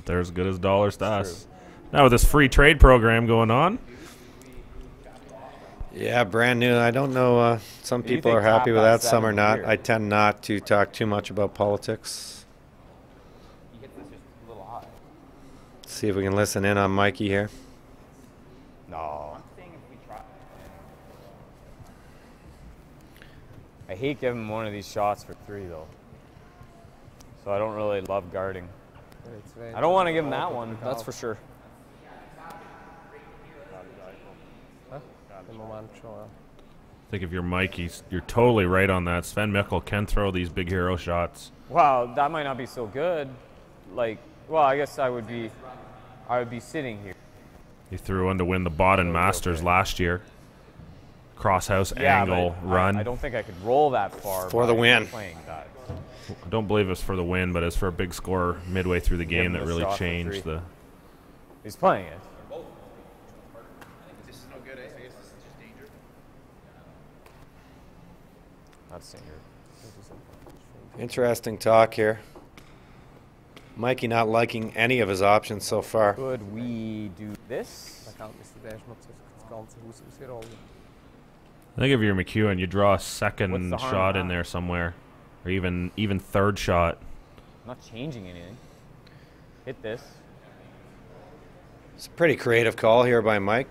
They're as good as dollars to us. Now with this free trade program going on, Yeah, brand new. I don't know. Some Do you people think are happy with Cap that, some are has not. here? I tend not to talk too much about politics. He hits this just a little high. See if we can listen in on Mikey here. No. I hate giving one of these shots for 3, though. So I don't really love guarding. I don't want to give him that one, that's for sure. I think if you're Mikey, you're totally right on that. Sven Michel can throw these big hero shots. Wow, that might not be so good. Like, well, I guess I would be sitting here. He threw one to win the Baden Masters last year. Crosshouse Yeah, angle but run. I don't think I could roll that far For the by win. Playing that. I don't believe it's for the win, but it's for a big score midway through the game him that a really shot for changed 3. the. He's playing it. That's danger. Interesting talk here. Mikey not liking any of his options so far. Could we do this? Dan kan het de eerste op het ganze Haus ausgerollt. I think if you're McEwen, you draw a What's second the harm shot in in that? there somewhere, or even third shot. I'm not changing anything. Hit this. It's a pretty creative call here by Mike.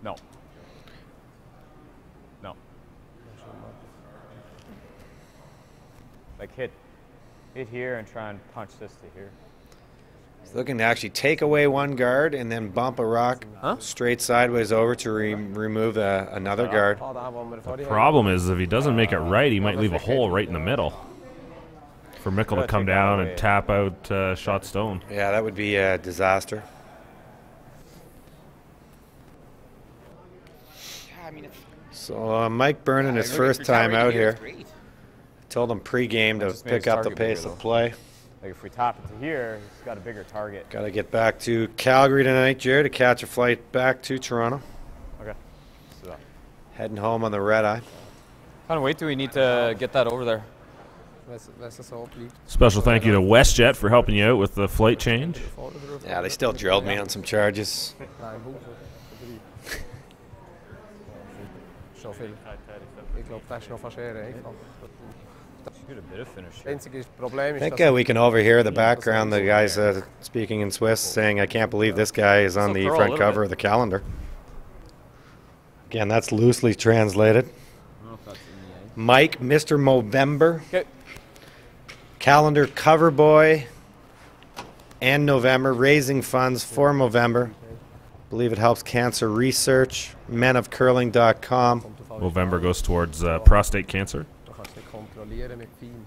No. No. Like hit here and try and punch this to here. He's looking to actually take away one guard and then bump a rock straight sideways over to remove another guard. Problem is, if he doesn't make it right, he might leave a hole right in the middle for Michel to Gotta come take that down away. and tap out shot stone. Yeah, that would be a disaster. So Mike Burnham, his first time out here. Told him pre-game to Just made his pick up the target pace bigger, of though. play. Like if we tap it to here, he's got a bigger target. Got to get back to Calgary tonight, Jared, to catch a flight back to Toronto. Okay. So that. Heading home on the red eye. How weight do we need to get that over there? Wees dat zo opliep. Special thank you to WestJet for helping you out with the flight change. Yeah, they still drilled me on some charges. Zoveel. Ik loop daar nog van scheren. Shoot a bit of finish. Het enige probleem I is think dat we can overhear the background, the guys speaking in Swiss saying, I can't believe this guy is on So the throw a front little cover bit. of the calendar. Again, that's loosely translated. Mike, Mr. Movember, Okay. calendar cover boy, and November, raising funds for Movember. Believe it helps cancer research, menofcurling.com. November goes towards prostate cancer. dan gaan ze controleren met Fien.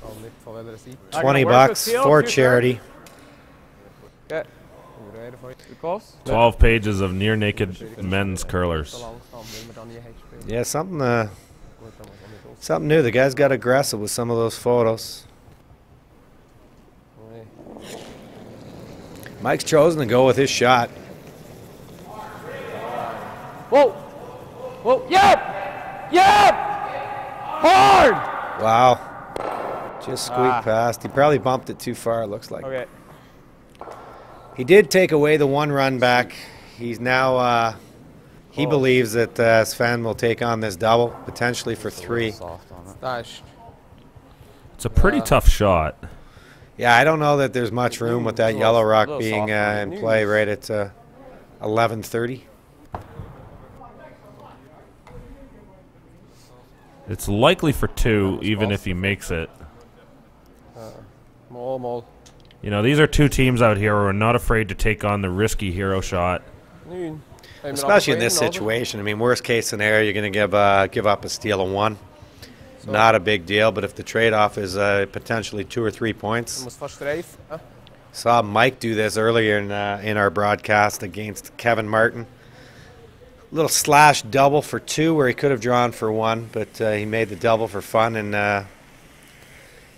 Al niet van welke zijde. 20 bucks for charity. Ja. Hoe rijden voor je? Too close? 12 pages of near naked men's curlers. Te lang staan, wil me dan niet heen spelen. Yeah, something Wordt dan wel niet op. something new. The guys got aggressive with some of those photos. Nee. Mike's chosen to go with his shot. Whoa! Whoa! Yep! Yep! Hard! Wow. Just squeaked past. He probably bumped it too far, it looks like. Okay. He did take away the one run back. He's now, he believes that Sven will take on this double, potentially for 3. Soft on it. Dash. It's a pretty tough shot. Yeah, I don't know that there's much room with that yellow rock little being soft on it. in play right at 11:30. It's likely for 2, even if he makes it. Mol. You know, these are two teams out here who are not afraid to take on the risky hero shot. Nu. Especially in this situation. I mean, worst case scenario, you're going to give up a steal of 1. Not a big deal, but if the trade-off is potentially 2 or 3 points. Saw Mike do this earlier in our broadcast against Kevin Martin. Little slash double for 2 where he could have drawn for 1, but he made the double for fun and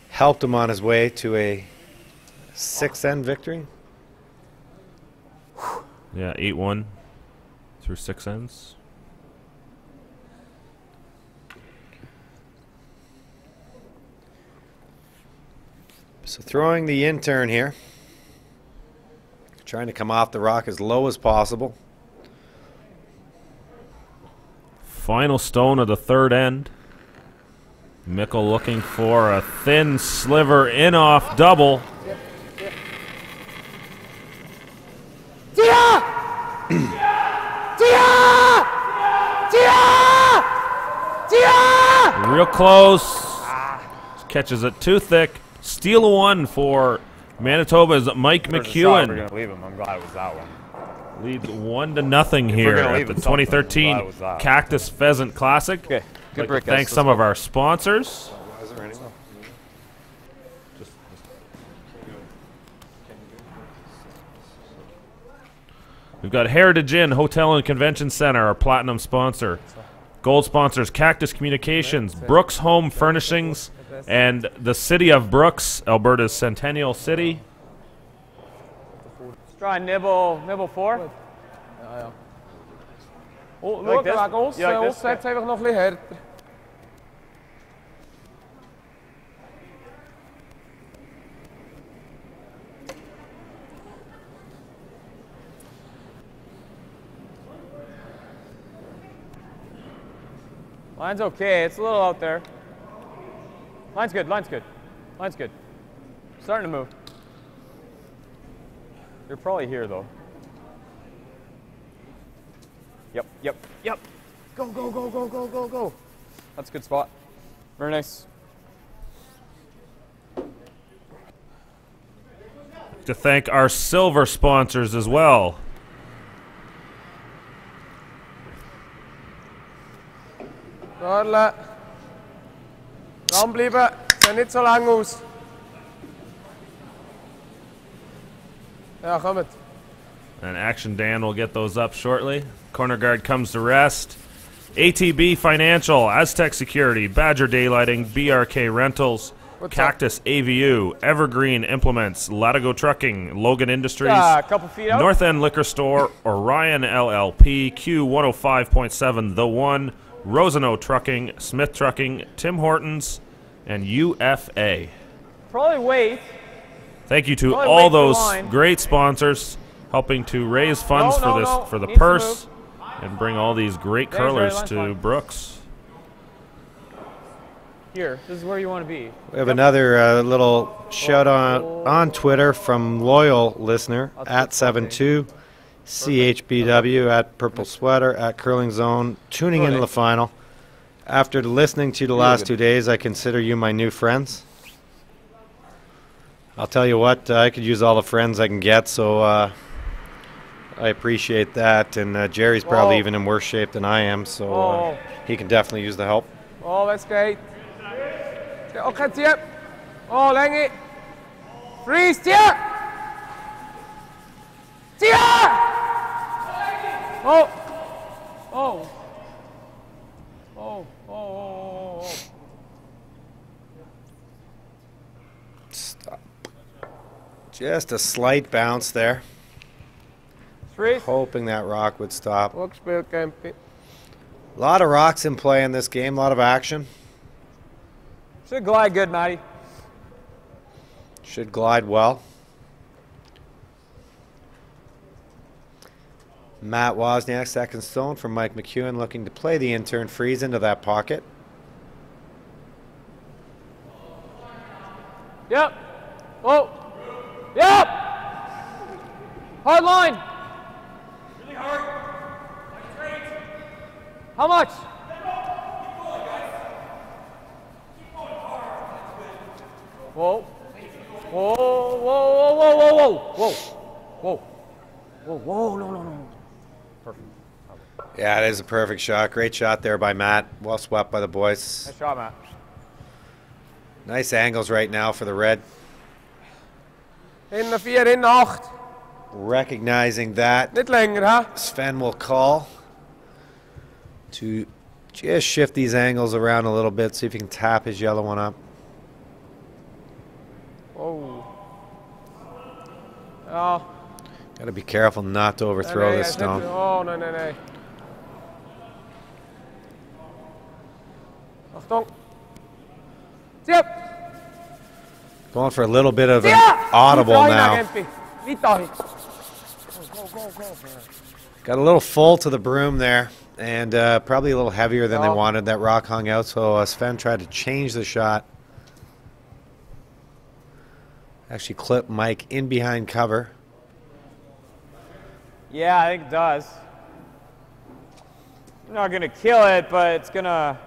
helped him on his way to a 6-end victory. Yeah, 8-1 through 6 ends. So throwing the intern here. Trying to come off the rock as low as possible. Final stone of the 3rd end. Michel looking for a thin sliver in off double. Real close. Catches it too thick. Steal of 1 for Manitoba's Mike McEwen. We're gonna leave him. I'm glad it was that one. Leads 1-0 here at the 2013 Cactus Pheasant Classic. Okay, good break. Thanks some of our sponsors. We've got Heritage Inn Hotel and Convention Center, our platinum sponsor. Gold sponsors Cactus Communications, Brooks Home Furnishings, and the City of Brooks, Alberta's Centennial City. Let's try nibble 4. Oh, Like this? ons set zijn we nog liggen. Line's okay. It's a little out there. Line's good. Line's good. Line's good. Starting to move. You're probably here, though. Yep. Go. That's a good spot. Very nice. To thank our silver sponsors as well. Dörle. Dran blijven. Zijn niet zo lang hoes. Ja, gaan met. And Action Dan will get those up shortly. Corner guard comes to rest. ATB Financial, Aztec Security, Badger Daylighting, BRK Rentals, Cactus AVU, Evergreen Implements, Latigo Trucking, Logan Industries, A couple feet out. North End Liquor Store, Orion LLP, Q105.7 The One, Rosano Trucking, Smith Trucking, Tim Hortons, and UFA. Probably wait. Thank you to Probably all wait for those line. great sponsors helping to raise funds for the Needs to purse move. and bring all these great Thanks, Ray. curlers Line's to fine. Brooks. Here. This is where you want to be. We have another little shout out on Twitter from loyal listener at 72 CHBW at Purple Sweater at Curling Zone, tuning into the final. After listening to you the last 2 days, I consider you my new friends. I'll tell you what, I could use all the friends I can get, so I appreciate that. And Jerry's probably even in worse shape than I am, so he can definitely use the help. Oh, wedstrijd. Ook gaat hier. Oh, Lengy. Freeze, hier. Hier. Oh. Stop. Just a slight bounce there. Freeze. Hoping that rock would stop. Ook speelkampje. A lot of rocks in play in this game, a lot of action. Should glide good, Matty. Should glide well. Matt Wozniak, second stone from Mike McEwen, looking to play the intern freeze into that pocket. Yep. Oh. Yep. Hard line. Really hard. How much? Whoa. Whoa, whoa, whoa, whoa, whoa, whoa, whoa. Whoa, whoa, no. Perfect. Yeah, it is a perfect shot. Great shot there by Matt. Well swept by the boys. Nice shot, Matt. Nice angles right now for the red. In de 4, in de 8. Recognizing that, Niet langer, hè? Sven will call to just shift these angles around a little bit, see if he can tap his yellow one up. Oh. Ja. Got to be careful not to overthrow this stone. Oh, nee, nee, nee. Achtung. Zip. Going for a little bit of an audible now. Got a little full to the broom there, and probably a little heavier than they wanted. That rock hung out, so Sven tried to change the shot. Actually clipped Mike in behind cover. Yeah, I think it does. I'm not going to kill it, but it's going to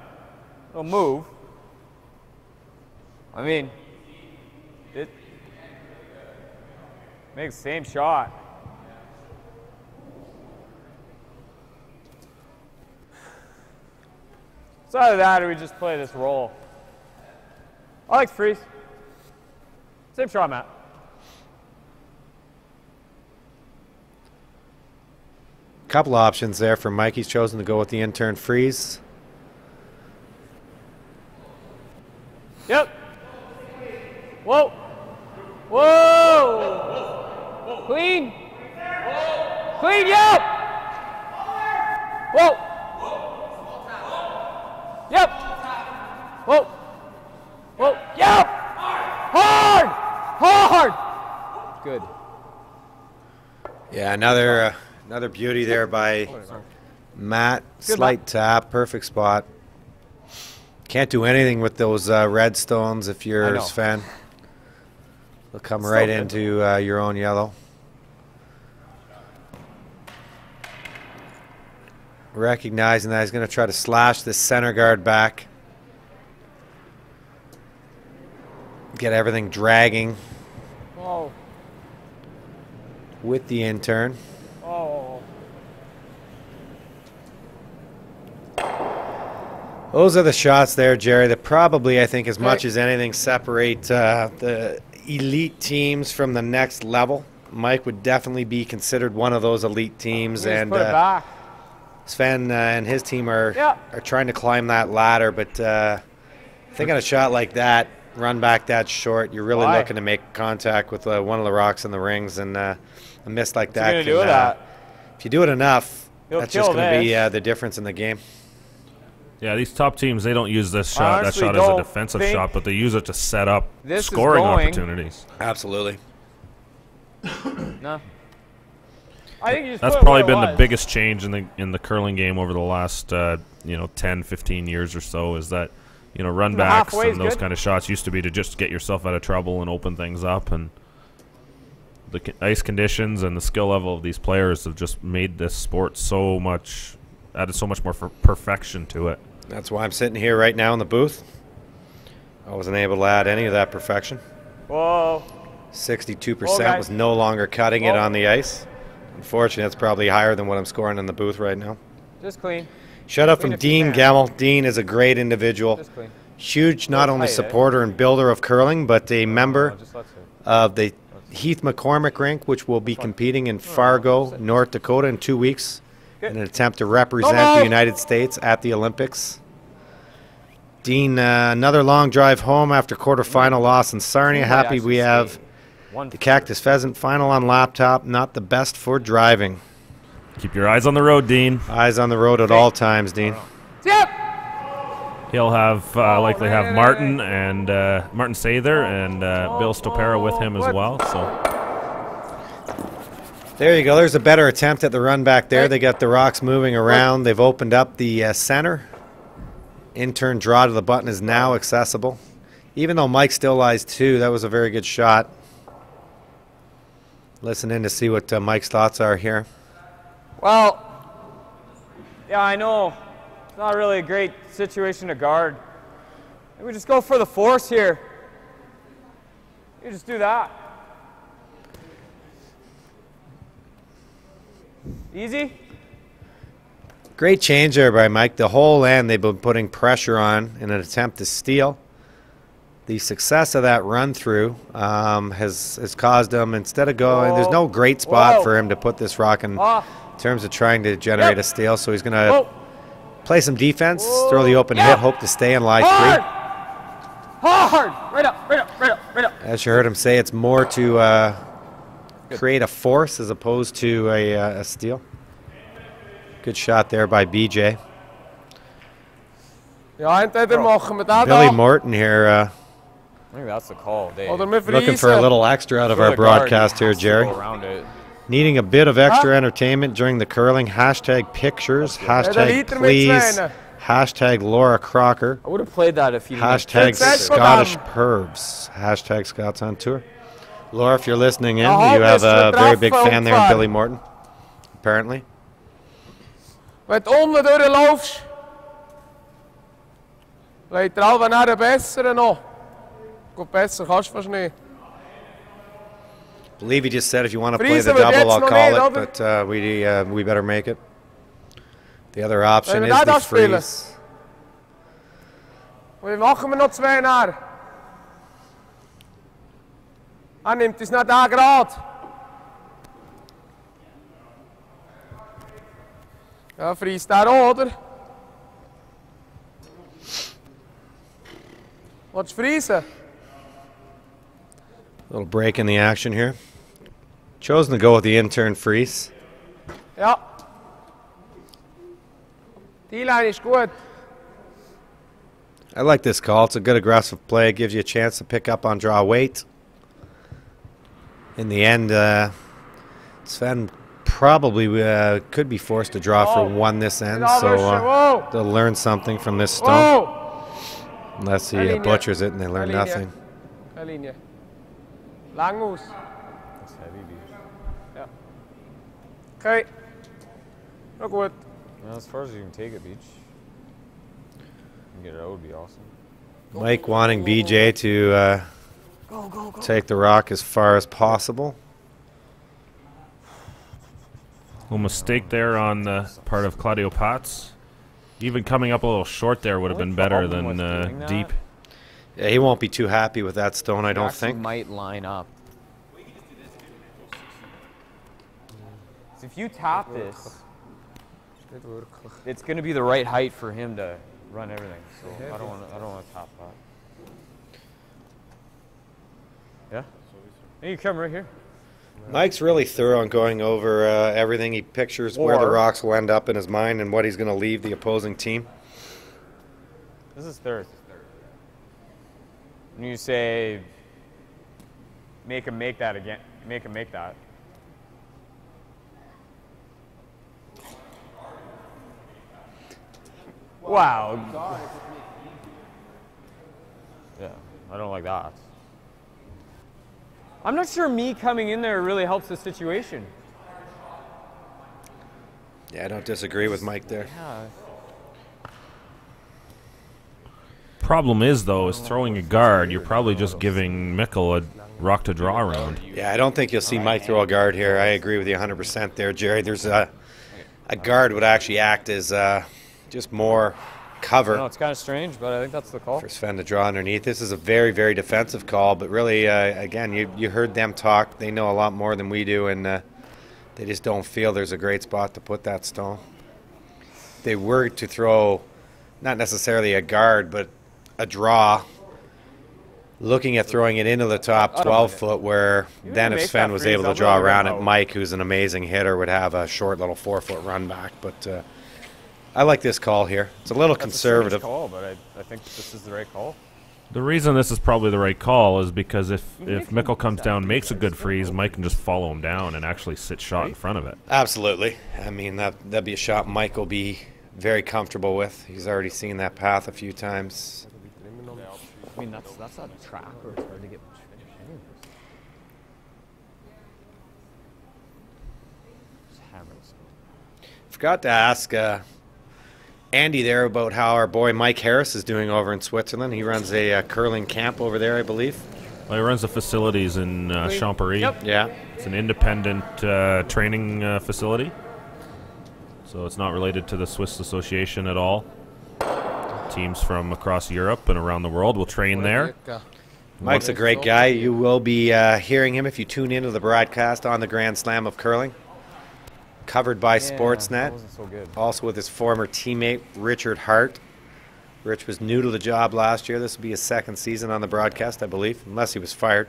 it'll move. I mean, it makes the same shot. It's either that or we just play this roll. I like freeze. Same shot, Matt. Couple options there for Mike. He's chosen to go with the intern freeze. Yep. Whoa. Whoa. Clean. Clean, yep. Whoa. Yep. Whoa. Whoa. Yep. Hard. Hard. Good. Yeah, another beauty there by Matt. Slight tap, perfect spot. Can't do anything with those red stones if you're Sven. They'll come right into your own yellow. Recognizing that, he's going to try to slash this center guard back. Get everything dragging. Whoa. With the intern. Oh. Those are the shots there, Jerry, that probably, I think, as much as anything, separate the elite teams from the next level. Mike would definitely be considered one of those elite teams, and Sven and his team are trying to climb that ladder. But I think on a shot like that, run back that short, you're really looking to make contact with one of the rocks in the rings, and a miss like that. If you do it enough, that's just going to be the difference in the game. Yeah, these top teams, they don't use this shot, that shot as a defensive shot, but they use it to set up scoring opportunities. Absolutely. No. I think you just that's probably been the biggest change in the curling game over the last 10, 15 years or so, is that run backs and those kind of shots used to be to just get yourself out of trouble and open things up, and the ice conditions and the skill level of these players have just made this sport added so much more perfection to it. That's why I'm sitting here right now in the booth. I wasn't able to add any of that perfection. Whoa. 62% was no longer cutting it on the ice. Unfortunately, that's probably higher than what I'm scoring in the booth right now. Just clean. Shout out from Dean Gemmell. Dean is a great individual. Just clean. Huge not only supporter and builder of curling, but a member of the Heath McCormick rink, which will be competing in Fargo, North Dakota in 2 weeks in an attempt to represent the United States at the Olympics. Dean, another long drive home after quarterfinal loss in Sarnia. Happy we have the Cactus Pheasant final on laptop. Not the best for driving. Keep your eyes on the road, Dean. Eyes on the road at all times, Dean. Yep. He'll have likely have Martin and Martin Sather and Bill Stopera with him as well. So there you go. There's a better attempt at the run back there. They got the rocks moving around. They've opened up the center. Intern draw to the button is now accessible. Even though Mike still lies 2, that was a very good shot. Listen in to see what Mike's thoughts are here. Well, yeah, I know. It's not really a great situation to guard. Maybe we just go for the force here. You just do that. Easy? Great change there by Mike. The whole end they've been putting pressure on in an attempt to steal. The success of that run through has caused him, instead of going, there's no great spot for him to put this rock in terms of trying to generate a steal. So he's going to play some defense, throw the open hit, hope to stay in lie 3. Hard! Right up, right up, right up, right up. As you heard him say, it's more to create a force as opposed to a steal. Good shot there by BJ. Ja, entweder machen wir da. Billy Morton here I think that's the call. Oder wir looking for a little extra out of our broadcast here, Jerry. Needing a bit of extra entertainment during the curling. Hashtag pictures, hashtag please, hashtag Laura Crocker, I would have played that if you didn't. hashtag Scottish Pervs, hashtag Scots on Tour. Laura, if you're listening in, you have a very big fan there in Billy Morton, apparently. Wenn du unten durchlaufst, legt der Alba nach der Besseren noch. Gut, besser kannst du fast nicht. I believe he just said if you want to play the double, I'll call it, but we better make it. The other option is the freeze. Wie machen wir noch 2 nach? Nimmt uns nicht an Grad. Ja, freest der auch, oder? Willst du freezen? Little break in the action here. Chosen to go with the intern freeze. Ja. Die Line ist gut. I like this call. It's a good aggressive play. It gives you a chance to pick up on draw weight. In the end, Sven probably could be forced to draw for 1 this end, so they'll learn something from this stone. Unless he butchers it and they learn nothing. Linie. Lang aus. That's heavy, dude. Ja. Okay. Na gut. Yeah, as far as you can take it, Beach. Get it out would be awesome. Mike wanting BJ to take the rock as far as possible. Little mistake there on the part of Claudio Pats. Even coming up a little short there would have been better than deep. Yeah, he won't be too happy with that stone, I don't think. Might line up. So if you tap this, it's going to be the right height for him to run everything. So I don't want to tap that. Yeah. Hey, you come right here. Mike's really thorough on going over everything. He pictures where the rocks will end up in his mind and what he's going to leave the opposing team. This is third. And you say, make him make that again. Make him make that. Wow. Yeah, I don't like that. I'm not sure me coming in there really helps the situation. Yeah, I don't disagree with Mike there. Yeah. Problem is, though, is throwing a guard, you're probably just giving Michel a rock to draw around. Yeah, I don't think you'll see Mike throw a guard here. I agree with you 100% there, Jerry. There's a guard would actually act as just more cover. No, it's kind of strange, but I think that's the call. For Sven to draw underneath. This is a very, very defensive call, but really, again, you heard them talk. They know a lot more than we do, and they just don't feel there's a great spot to put that stone. They were to throw not necessarily a guard, but a draw, looking at throwing it into the top 12-foot, where then if Sven was able to draw around it, Mike, who's an amazing hitter, would have a short little 4-foot run back. But I like this call here. It's a little conservative. That's a call, but I think this is the right call. The reason this is probably the right call is because if Michel comes down, makes a good freeze, Mike can just follow him down and actually sit shot in front of it. Absolutely. I mean, that'd be a shot Mike will be very comfortable with. He's already seen that path a few times. I mean, that's a track where it's hard to get much finish anyways. Just hammer this. Forgot to ask Andy there about how our boy Mike Harris is doing over in Switzerland. He runs a curling camp over there, I believe. Well, he runs the facilities in Champery. Yep. Yeah. It's an independent training facility. So it's not related to the Swiss Association at all. Teams from across Europe and around the world will train there. Mike's a great guy. You will be hearing him if you tune into the broadcast on the Grand Slam of Curling. Covered by Sportsnet. That wasn't so good. Also with his former teammate, Richard Hart. Rich was new to the job last year. This will be his second season on the broadcast, I believe, unless he was fired,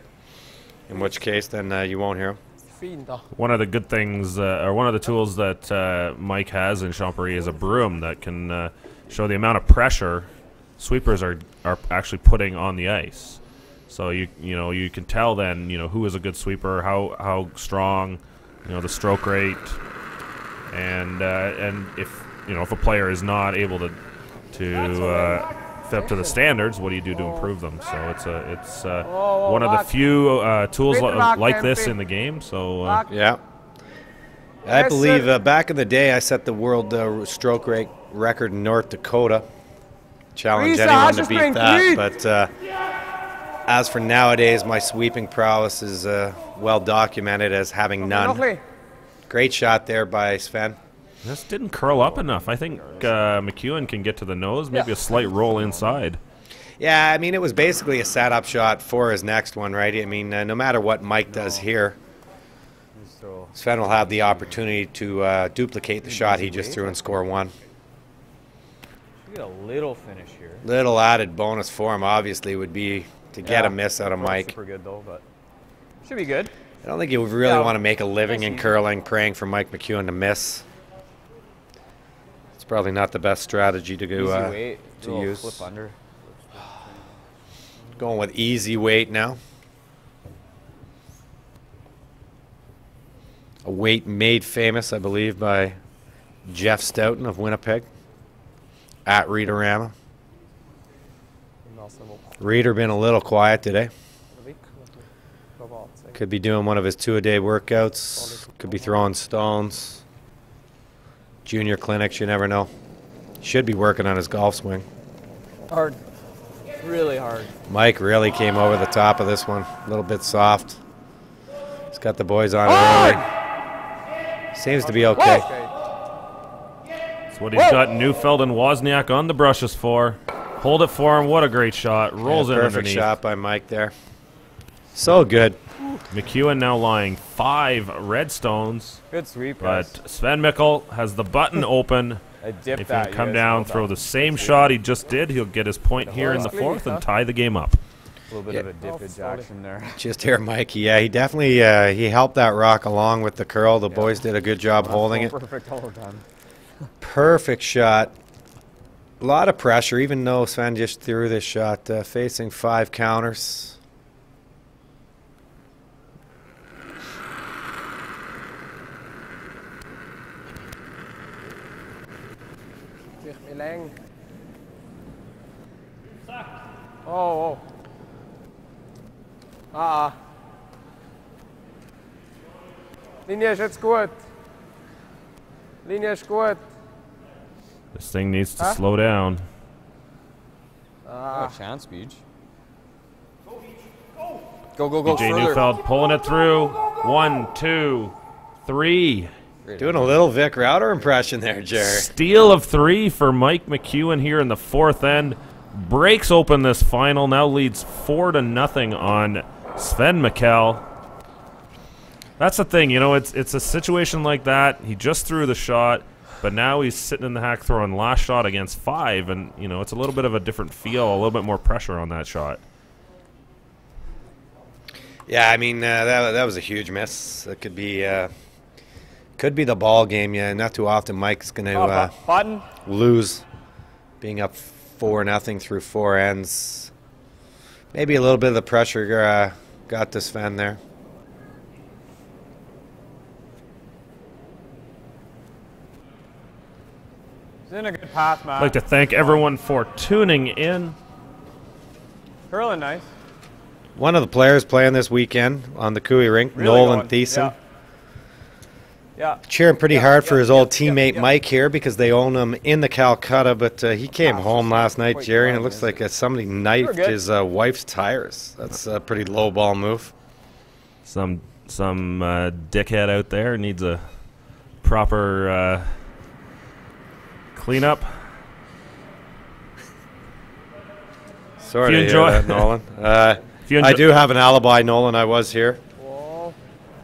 in which case then you won't hear him. One of the good things, or one of the tools that Mike has in Champery is a broom that can show the amount of pressure sweepers are actually putting on the ice. So you can tell then who is a good sweeper, how strong, the stroke rate, and if a player is not able to fit up to the standards, what do you do to improve them? So it's one of the few tools like this in the game. So yeah, I believe back in the day I set the world stroke rate record in North Dakota. Challenge anyone to beat that, but as for nowadays, my sweeping prowess is well documented as having none. Great shot there by Sven. This didn't curl up enough. I think McEwen can get to the nose, maybe a slight roll inside. Yeah, I mean, it was basically a setup shot for his next one, right? I mean, no matter what Mike does here, Sven will have the opportunity to duplicate the shot he just threw and score one. Get a little finish here. Little added bonus for him, obviously, would be to get a miss out of Mike. Super good though, but should be good. I don't think you really want to make a living in curling praying for Mike McEwen to miss. It's probably not the best strategy to go to use. Flip under. Going with easy weight now. A weight made famous, I believe, by Jeff Stoughton of Winnipeg at Readerama. Reader been a little quiet today. Could be doing one of his 2-a-day workouts. Could be throwing stones. Junior clinics, you never know. Should be working on his golf swing. Hard. Really hard. Mike really came over the top of this one. A little bit soft. He's got the boys on it early. Seems to be okay. That's what he's got Neufeld and Wozniak on the brushes for. Hold it for him. What a great shot. Rolls in perfect underneath. Shot by Mike there. So good. McEwen now lying 5 red stones. Good sweep, but Sven Michel has the button open. If he can come down, throw the same shot he just did, he'll get his point here in the 4th and tie the game up. A little bit of a dippage action there. Just here, Mike. Yeah, he definitely he helped that rock along with the curl. The boys did a good job holding it. Perfect all the time. Perfect shot. A lot of pressure, even though Sven just threw this shot, facing 5 counters. Oh. Linie ist jetzt gut. Linie ist gut. This thing needs to slow down. Chance, Beach. Go, BJ Neufeld pulling it through. 1, 2, 3. Doing a little Vic Router impression there, Jerry. Steal of 3 for Mike McEwen here in the 4th end. Breaks open this final, now leads 4-0 on Sven Michel. That's the thing, it's a situation like that. He just threw the shot, but now he's sitting in the hack throwing last shot against 5, and it's a little bit of a different feel, a little bit more pressure on that shot. Yeah, I mean that was a huge miss. It could be the ball game. Yeah, not too often Mike's going to lose, being up 4-0 through 4 ends. Maybe a little bit of the pressure got to Sven there. He's in a good path, man. I'd like to thank everyone for tuning in. Curling nice. One of the players playing this weekend on the Cooey rink, Really Nolan going. Thiessen. Yeah. Cheering pretty hard for his old teammate Mike here because they own him in the Calcutta, but he came home last night, Jerry, and it looks like somebody knifed his wife's tires. That's a pretty low ball move. Some dickhead out there needs a proper cleanup. Sorry If to you hear enjoy- that, Nolan. If you I enjo- do have an alibi, Nolan. I was here.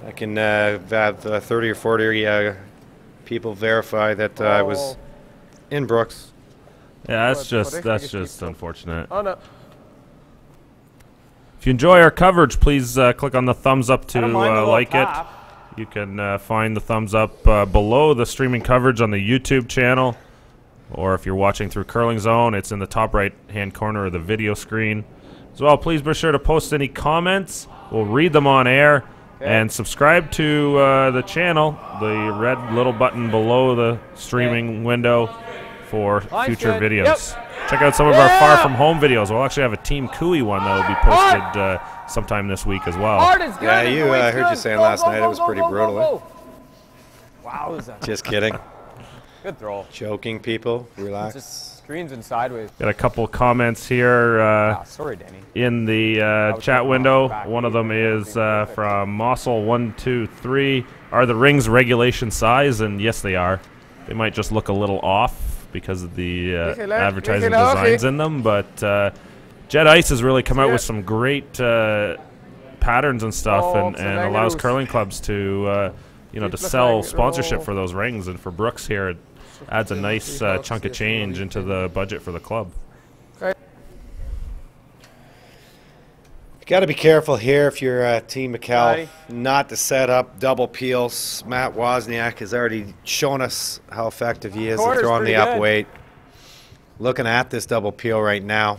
I can have 30 or 40 people verify that I was in Brooks. Yeah, that's But just unfortunate. Oh, no. If you enjoy our coverage, please click on the thumbs up to I don't mind the little like it. tap. You can find the thumbs up below the streaming coverage on the YouTube channel, or if you're watching through Curling Zone, it's in the top right-hand corner of the video screen. As well, please be sure to post any comments. We'll read them on air. And subscribe to the channel, the red little button below the streaming window for future good. videos. Check out some of our Far From Home videos. We'll actually have a Team Cooey one that will be posted sometime this week as well. Hard is good. Yeah, and you weight's heard you good. saying Go, last go, night go, it was go, pretty go, brutal, go, go. Wow, is that Just kidding. good throw? Joking, people. Relax. Just screens and sideways. Got a couple comments here Sorry, Danny. in the was chat looking window. off the back. One of them is from Mossel123. Are the rings regulation size? And yes, they are. They might just look a little off because of the advertising designs in them, but Jet Ice has really come out with some great patterns and stuff, and allows curling clubs to to sell sponsorship for those rings. And for Brooks here, it adds a nice chunk of change into the budget for the club. Got to be careful here if you're Team Michel not to set up double peels. Matt Wozniak has already shown us how effective he is at Quarter's throwing the pretty up good. weight. Looking at this double peel right now.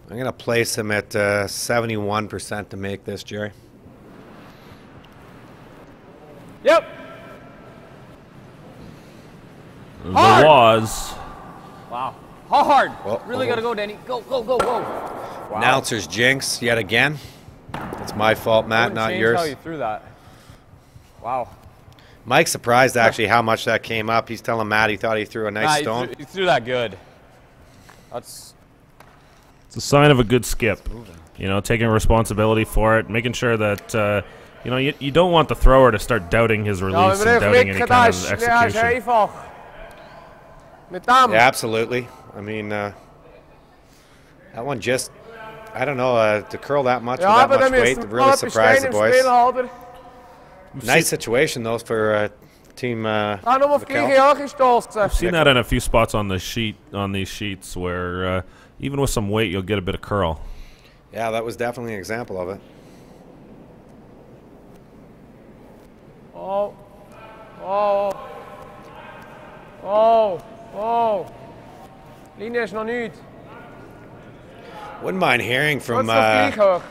I'm going to place him at 71% to make this, Jerry. Yep. The was. Wow. Hard. Well, Really got to go, Danny. Go, go, go, go. Wow. Announcer's jinx yet again. It's my fault, Matt, Wouldn't not change yours. how you threw that. Wow. Mike's surprised actually how much that came up. He's telling Matt he thought he threw a nice stone. You threw that good. That's It's a sign of a good skip. You know, taking responsibility for it, making sure that you don't want the thrower to start doubting his release and doubting any kind of execution. Yeah, absolutely. I mean, that one just, I don't know, to curl that much with that much weight really surprised the boys. Nice situation, though, for Team Michel. I've seen that in a few spots on the sheet, on these sheets, where even with some weight, you'll get a bit of curl. Yeah, that was definitely an example of it. Oh. Oh. Oh. Oh. Linie is nog niet. Wouldn't mind hearing from What's the vlieg hoog?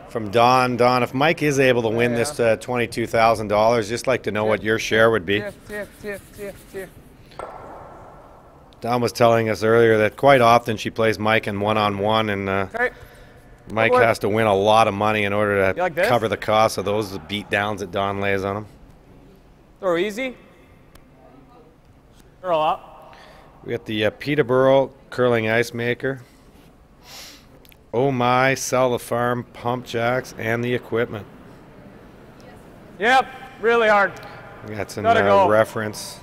from Don. Don, if Mike is able to win this $22,000, just like to know what your share would be. Tier. Don was telling us earlier that quite often she plays Mike in one-on-one, and Okay. Mike has to win a lot of money in order to You like this? cover the cost of those beat downs that Don lays on him. throw easy. Curl up. We got the Peterborough curling ice maker. Oh my, sell the farm, pump jacks, and the equipment. Yep. Really hard. We got some Gotta go. reference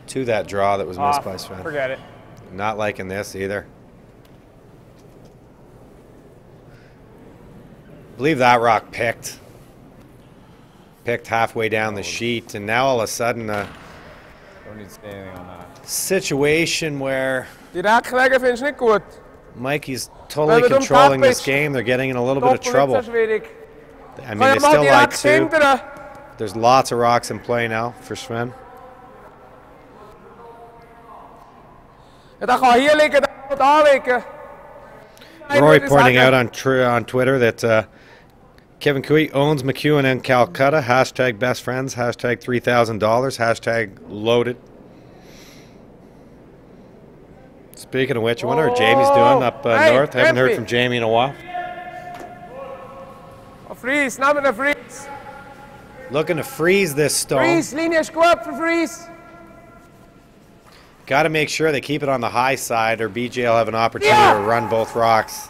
to that draw that was missed by Sven. Forget it. Not liking this either. I believe that rock picked halfway down the sheet, and now all of a sudden Don't need to say anything on that. situation where Die raakgelegen vind ik niet goed. Mikey's totally We doen controlling this toppitch. game. They're getting in a little bit of Top trouble. dat weet ik. I mean, Ga they je maar still die like raak two. centeren. There's lots of rocks in play now for Sven. Ja, dat gaat hier liggen, dat gaat daar liggen. Roy pointing out on Twitter that Kevin Cooey owns McEwen in Calcutta. Hashtag best friends. Hashtag $3,000. Hashtag loaded. Speaking of which, I wonder what Jamie's doing up Hey, north. Haven't heard Empty. from Jamie in a while. Freeze, naam het een freeze. Looking to freeze this stone. Freeze, linie is kort voor freeze. Got to make sure they keep it on the high side, or BJ will have an opportunity Yeah. to run both rocks.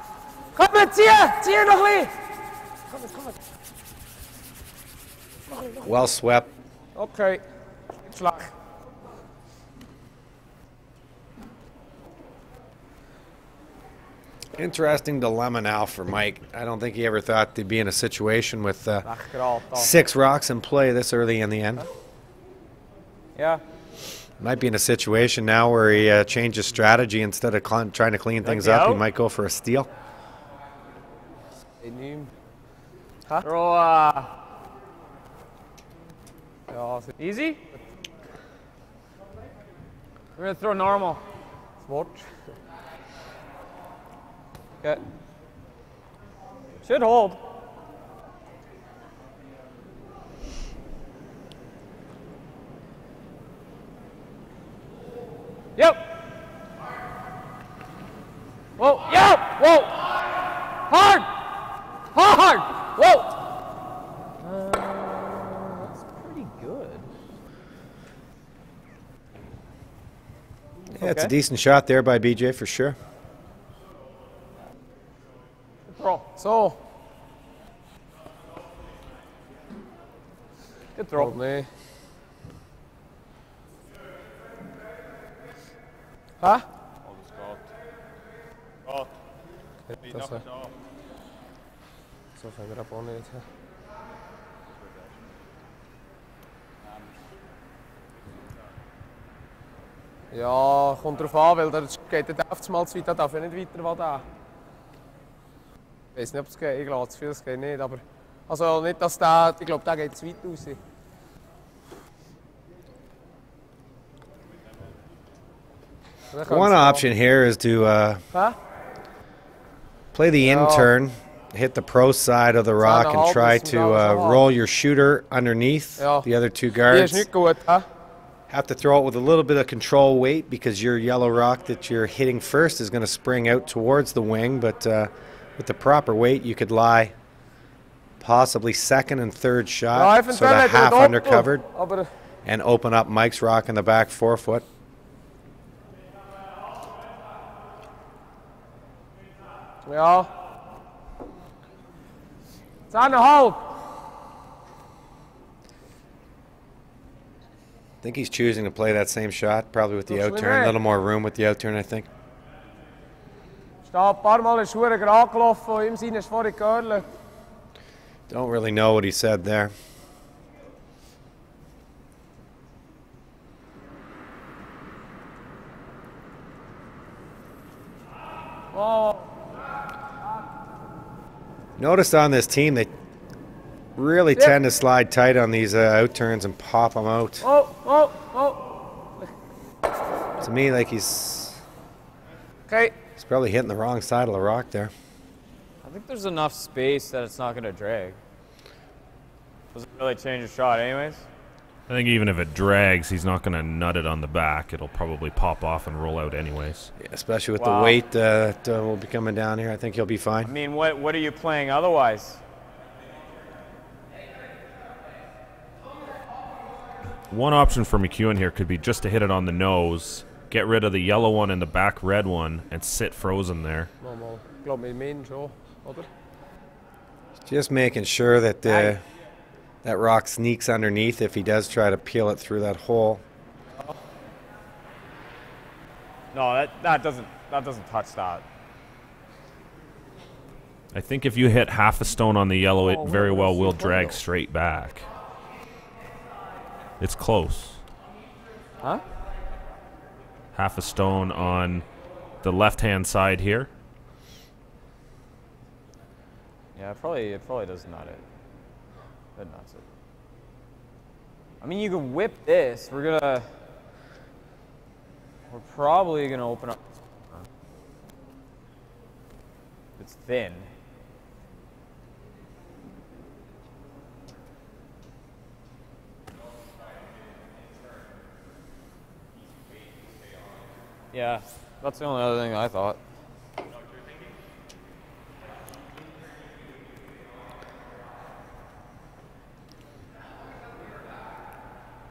Kom met, tier nog niet. Well swept Okay. Slag. Interesting dilemma now for Mike. I don't think he ever thought they'd be in a situation with Lekker al. 6 rocks in play this early in the end. Yeah. Might be in a situation now where he changes strategy. Instead of trying to clean things up, he might go for a steal. Throw, easy? We're going to throw normal. Swatch. Okay. Should hold. Yep. Whoa. Yep. Whoa. Hard. Hard. Whoa. That's pretty good. Yeah, it's a decent shot there by BJ for sure. Throw. So. Good throw. Nee. Huh? Dat is zo zijn we dat ook niet. Ja, komt erop aan, weil dat geht het oftmals weit, dat darf ja nicht weiter was da. Ich weiß nicht, ob es geht, ich glaube, zu viel geht nicht, aber also nicht, dass der, ich glaube, der geht zu weit raus. One option here is to play the in turn, hit the pro side of the rock, and try to roll your shooter underneath the other 2 guards. Have to throw it with a little bit of control weight because your yellow rock that you're hitting first is going to spring out towards the wing, but with the proper weight you could lie possibly second and third shot, sort of half undercovered, and open up Mike's rock in the back 4-foot. Ja. It's on the hold. I think he's choosing to play that same shot, probably with the out-turn. A little more room with the out-turn, I think. Staat een paar Mal in Schuhe gerade gelaufen, im Sinne ist vorher gehört. Don't really know what he said there. Oh. Notice on this team, they really tend to slide tight on these out-turns and pop them out. Oh. To me, like he's probably hitting the wrong side of the rock there. I think there's enough space that it's not going to drag. Doesn't really change your shot anyways. I think even if it drags, he's not going to nut it on the back. It'll probably pop off and roll out anyways. Yeah, especially with the weight that will be coming down here. I think he'll be fine. I mean, what are you playing otherwise? One option for McEwen here could be just to hit it on the nose, get rid of the yellow one and the back red one, and sit frozen there. Just making sure that that rock sneaks underneath if he does try to peel it through that hole. No, that doesn't touch that. I think if you hit half a stone on the yellow, it very well will drag straight back. It's close. Huh? Half a stone on the left-hand side here. Yeah, it probably does nut it. It nuts it. I mean, you can whip this. We're probably gonna open up. It's thin. Yeah, that's the only other thing I thought.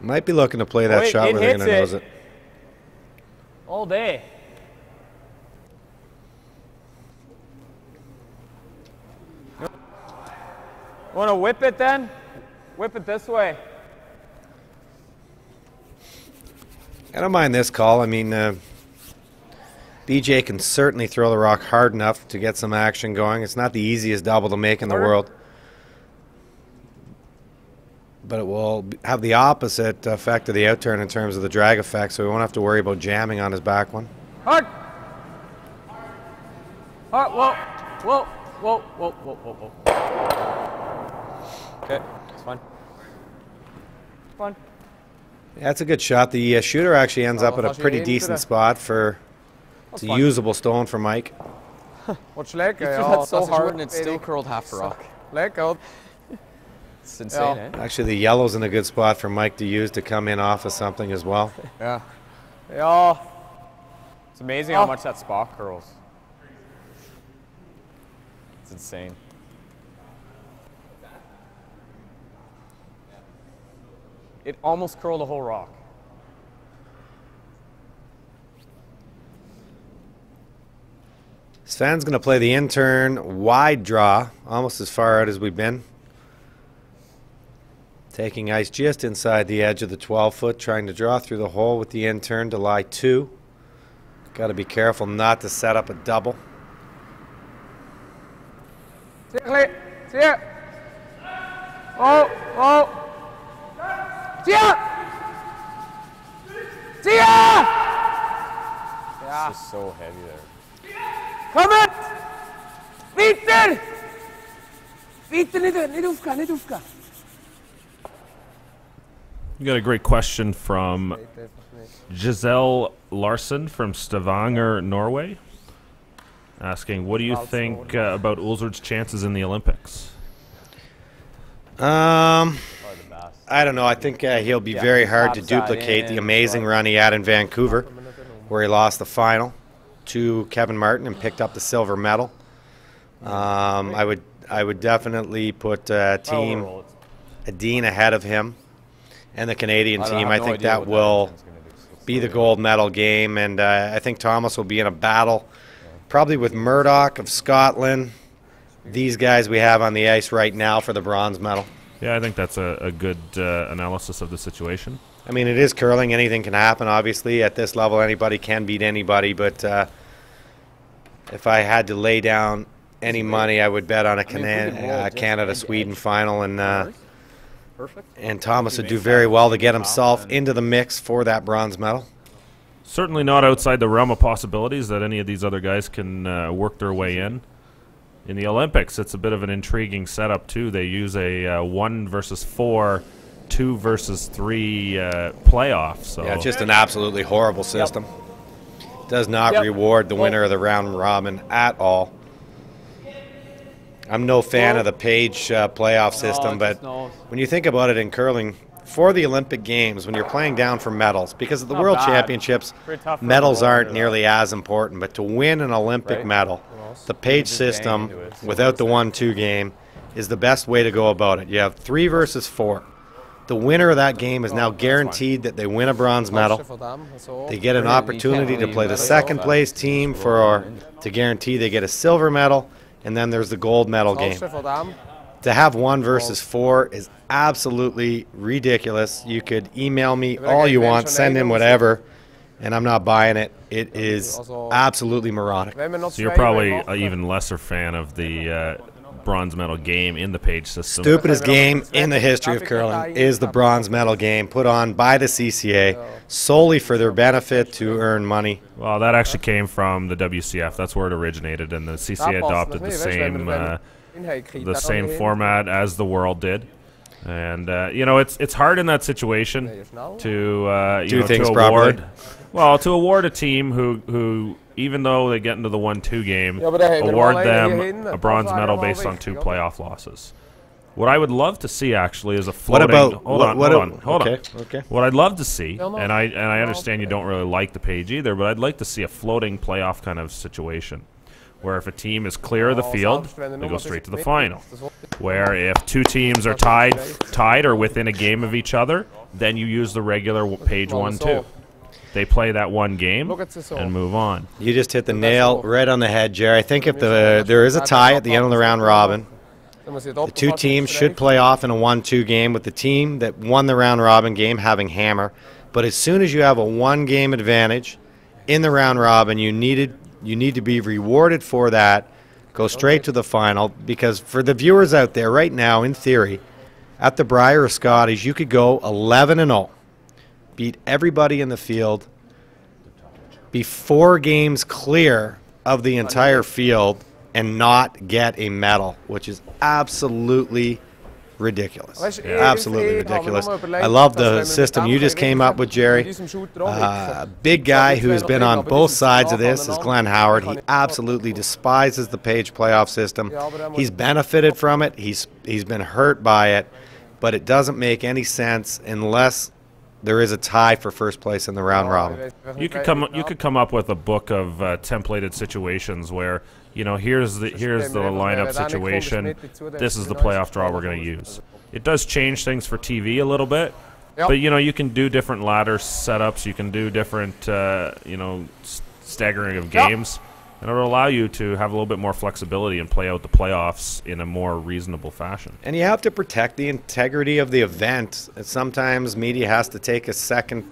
Might be looking to play that shot where they're going to nose it. All day. Want to whip it then? Whip it this way. I don't mind this call. I mean, BJ can certainly throw the rock hard enough to get some action going. It's not the easiest double to make in the world. But it will have the opposite effect of the outturn in terms of the drag effect, so we won't have to worry about jamming on his back one. Hard. Hard. Whoa. Whoa. Okay, it's fine. Fine. Yeah, that's a good shot. The shooter actually ends up at a pretty decent spot for it's a usable stone for Mike. What's lekker? You threw that so hard and it still curled half a rock. Lekker. It's insane, eh? Actually, the yellow's in a good spot for Mike to use to come in off of something as well. Yeah. Yeah. It's amazing how much that spot curls. It's insane. It almost curled a whole rock. Sven's going to play the in-turn wide draw, almost as far out as we've been. Taking ice just inside the edge of the 12-foot, trying to draw through the hole with the in-turn to lie 2. Got to be careful not to set up a double. See it. Oh. See ya! Yeah. It's just so heavy there. Kom het! Peter! Peter, niet hoefka. We got a great question from Giselle Larson from Stavanger, Norway, asking, what do you think about Ulzard's chances in the Olympics? I don't know. I think he'll be very hard to duplicate the amazing run he had in Vancouver, where he lost the final to Kevin Martin and picked up the silver medal. I would definitely put Team Adine ahead of him and the Canadian team. I think that will be the gold medal game, and I think Thomas will be in a battle probably with Murdoch of Scotland, these guys we have on the ice right now for the bronze medal. Yeah, I think that's a good analysis of the situation. I mean, it is curling. Anything can happen, obviously. At this level, anybody can beat anybody. But if I had to lay down any money, I would bet on a Canada-Sweden final. And Thomas would do very well to get himself into the mix for that bronze medal. Certainly not outside the realm of possibilities that any of these other guys can work their way in. In the Olympics, it's a bit of an intriguing setup, too. They use a 1 versus 4, 2 versus 3 playoff. So yeah, just an absolutely horrible system. Does not reward the winner of the round robin at all. I'm no fan of the page playoff system, but when you think about it in curling, for the Olympic Games, when you're playing down for medals, because of the World Championships, medals aren't nearly as important, but to win an Olympic medal, the page system without the 1-2 game is the best way to go about it. You have 3 versus 4. The winner of that game is now guaranteed that they win a bronze medal. They get an opportunity to play the second place team to guarantee they get a silver medal, and then there's the gold medal game. To have 1 versus 4 is absolutely ridiculous. You could email me all you want, send in whatever, and I'm not buying it. It is absolutely moronic. So you're probably an even lesser fan of the bronze medal game in the page system. Stupidest game in the history of curling is the bronze medal game put on by the CCA solely for their benefit to earn money. Well, that actually came from the WCF. That's where it originated, and the CCA adopted the same format as the world did. And you know, it's hard in that situation to do things properly. To award a team who even though they get into the 1-2 game, award them a bronze medal based on 2 playoff losses. What I would love to see actually is a floating. Hold on. Okay. What I'd love to see, and I understand you don't really like the page either, but I'd like to see a floating playoff kind of situation, where if a team is clear of the field, they go straight to the final. Where if 2 teams are tied or within a game of each other, then you use the regular page 1-2. They play that 1 game and move on. You just hit the nail right on the head, Jerry. I think if there is a tie at the end of the round robin, The two teams should play off in a 1-2 game, with the team that won the round-robin game having hammer. But as soon as you have a one-game advantage in the round-robin, you need to be rewarded for that. Go straight to the final, because for the viewers out there right now, in theory, at the Brier or Scotties, you could go 11-0, beat everybody in the field, be 4 games clear of the entire field, and not get a medal, which is absolutely ridiculous. Absolutely ridiculous. I love the system you just came up with, Jerry. Big guy who has been on both sides of this is Glenn Howard. He absolutely despises the page playoff system. He's benefited from it. He's been hurt by it, but it doesn't make any sense unless there is a tie for first place in the round robin. You could come up with a book of templated situations where, you know, here's the lineup situation. This is the playoff draw we're going to use. It does change things for TV a little bit, but you know, you can do different ladder setups. You can do different you know, staggering of games, and it'll allow you to have a little bit more flexibility and play out the playoffs in a more reasonable fashion. And you have to protect the integrity of the event. And sometimes media has to take a second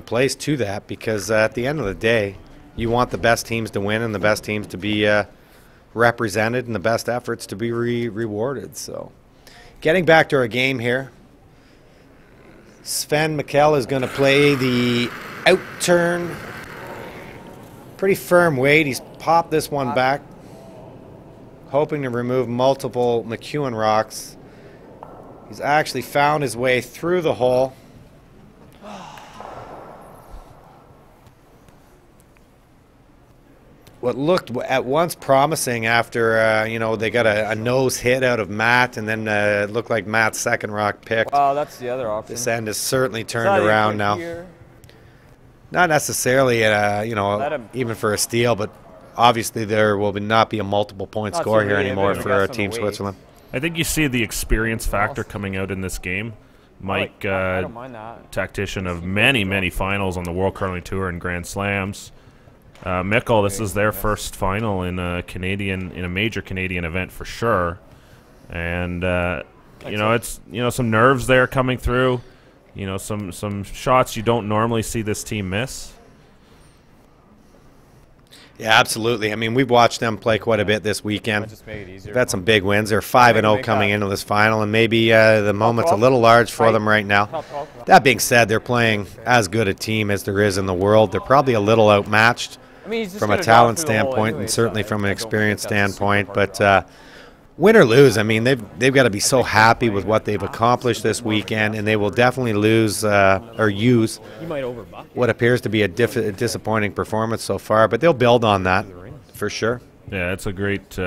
place to that, because at the end of the day, you want the best teams to win and the best teams to be represented and the best efforts to be rewarded. So, getting back to our game here, Sven Michel is going to play the out turn. Pretty firm weight. He's popped this one back, hoping to remove multiple McEwen rocks. He's actually found his way through the hole. What looked at once promising after, you know, they got a nose hit out of Matt, and then it looked like Matt's second rock picked. Oh, that's the other option. This end has certainly turned around now. Here? Not necessarily, you know, even for a steal, but obviously there will not be a multiple point score here anymore for Team Switzerland. I think you see the experience factor coming out in this game. Mike, I don't mind that. tactician of many finals on the World Curling Tour and Grand Slams. Michel, this is their first final in a major Canadian event for sure, and you know, it's, you know, some nerves there coming through. You know, some shots you don't normally see this team miss. Yeah, absolutely. I mean, we've watched them play quite a bit this weekend. They've had some big wins. They're 5-0 coming into this final, and maybe the moment's a little large for them right now. That being said, they're playing as good a team as there is in the world. They're probably a little outmatched from a talent standpoint, and certainly from an experience standpoint. But win or lose, I mean, they've got to be so happy with what they've accomplished this weekend, and they will definitely lose or use what appears to be a disappointing performance so far. But they'll build on that for sure. Yeah, it's a great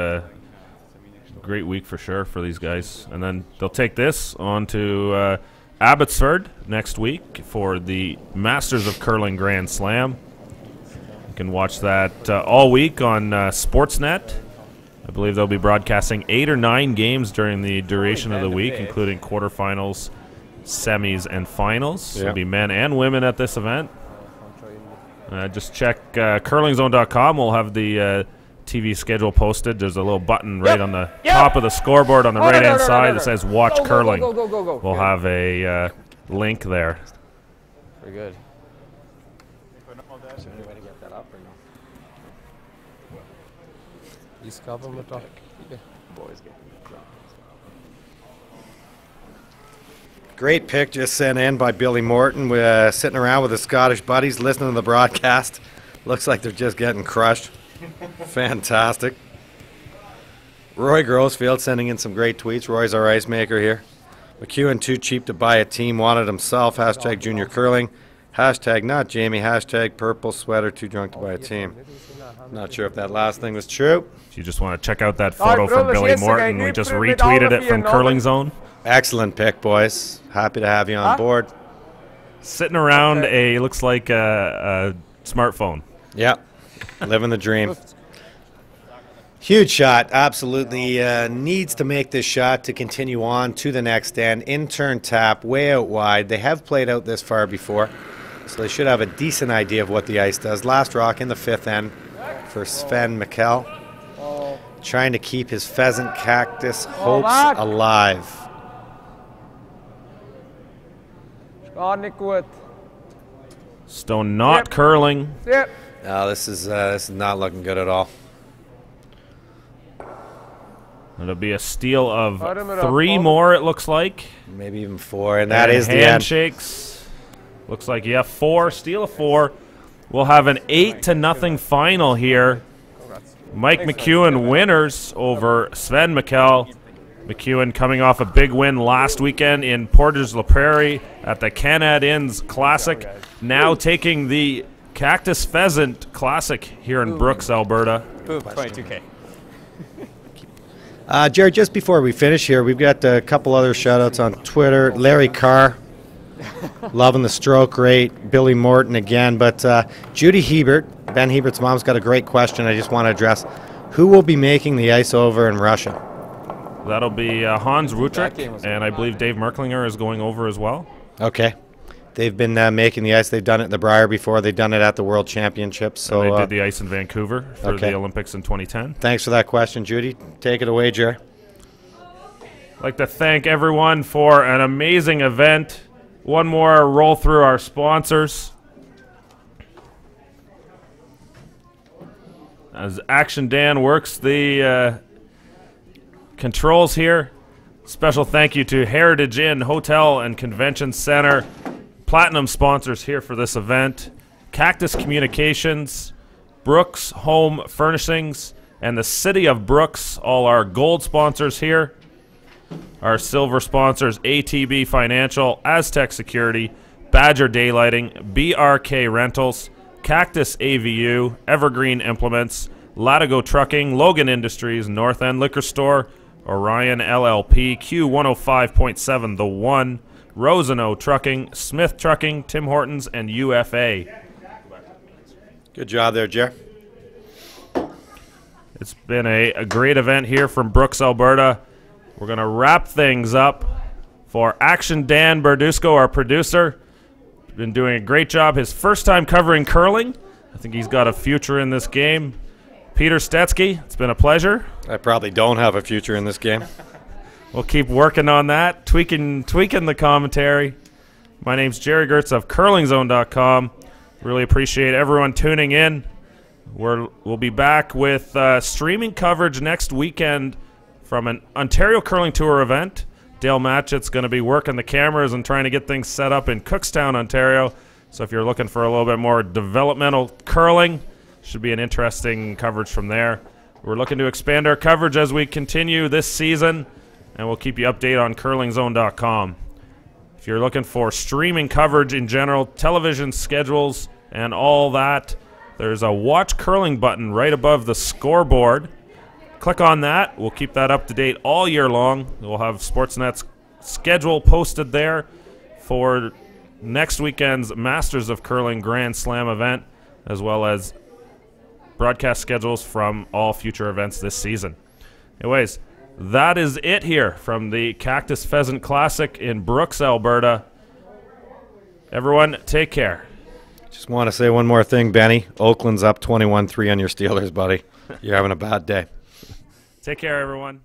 week for sure for these guys, and then they'll take this on to Abbotsford next week for the Masters of Curling Grand Slam. You can watch that all week on Sportsnet. I believe they'll be broadcasting 8 or 9 games during the duration of the week, including quarterfinals, semis, and finals. There'll be men and women at this event. Just check curlingzone.com. We'll have the TV schedule posted. There's a little button right on the top of the scoreboard on the right-hand side that says Watch Curling. We'll have a link there. Very good. Great pick just sent in by Billy Morton. We're sitting around with his Scottish buddies listening to the broadcast. Looks like they're just getting crushed. Fantastic. Roy Grossfield sending in some great tweets. Roy's our ice maker here. McEwen too cheap to buy a team, wanted himself. Hashtag junior curling. Hashtag not Jamie. Hashtag purple sweater, too drunk to buy a team. Not sure if that last thing was true. If you just want to check out that photo from Billy Morton, we just retweeted it from Curling Zone. Excellent pick, boys. Happy to have you on board. Sitting around looks like a smartphone. Yeah, living the dream. Huge shot. Absolutely needs to make this shot to continue on to the next end. In-turn tap, way out wide. They have played out this far before, so they should have a decent idea of what the ice does. Last rock in the 5th end for Sven Michel. trying to keep his pheasant cactus hopes alive. Gar nicht gut. Stone not curling. Yep. No, this is not looking good at all. It'll be a steal of Cut him it 3 up, more, it looks like. Maybe even 4, and that is the end. Handshakes. Looks like, yeah, 4. Steal of 4. We'll have an 8-0 final here. Mike McEwen winners over Sven Michel. McEwen coming off a big win last weekend in Portage La Prairie at the Canadiens Classic. Now taking the Cactus Pheasant Classic here in Brooks, Alberta. Boom, 22K. Jared, just before we finish here, we've got a couple other shout-outs on Twitter. Larry Carr, loving the stroke rate. Billy Morton again. But Judy Hebert, Ben Hebert's mom's got a great question I just want to address. Who will be making the ice over in Russia? That'll be Hans Rutrick, and I believe Dave Merklinger is going over as well. Okay. They've been making the ice. They've done it in the Brier before. They've done it at the World Championships. So and they did the ice in Vancouver for the Olympics in 2010. Thanks for that question, Judy. Take it away, Jer. I'd like to thank everyone for an amazing event. One more roll through our sponsors. As Action Dan works the controls here, special thank you to Heritage Inn Hotel and Convention Center, platinum sponsors here for this event, Cactus Communications, Brooks Home Furnishings, and the City of Brooks, all our gold sponsors here. Our silver sponsors, ATB Financial, Aztec Security, Badger Daylighting, BRK Rentals, Cactus AVU, Evergreen Implements, Latigo Trucking, Logan Industries, North End Liquor Store, Orion LLP, Q105.7 The One, Rosano Trucking, Smith Trucking, Tim Hortons, and UFA. Good job there, Jer. It's been a great event here from Brooks, Alberta. We're going to wrap things up for Action Dan Berdusco, our producer. Been doing a great job. His first time covering curling. I think he's got a future in this game. Peter Stetsky, it's been a pleasure. I probably don't have a future in this game. We'll keep working on that, tweaking the commentary. My name's Jerry Gertz of curlingzone.com. Really appreciate everyone tuning in. We'll be back with streaming coverage next weekend from an Ontario Curling Tour event. Dale Matchett's going to be working the cameras and trying to get things set up in Cookstown, Ontario. So if you're looking for a little bit more developmental curling, should be an interesting coverage from there. We're looking to expand our coverage as we continue this season, and we'll keep you updated on curlingzone.com. If you're looking for streaming coverage in general, television schedules, and all that, there's a Watch Curling button right above the scoreboard. Click on that. We'll keep that up to date all year long. We'll have Sportsnet's schedule posted there for next weekend's Masters of Curling Grand Slam event, as well as broadcast schedules from all future events this season. Anyways, that is it here from the Cactus Pheasant Classic in Brooks, Alberta. Everyone, take care. Just want to say one more thing, Benny. Oakland's up 21-3 on your Steelers, buddy. You're having a bad day. Take care, everyone.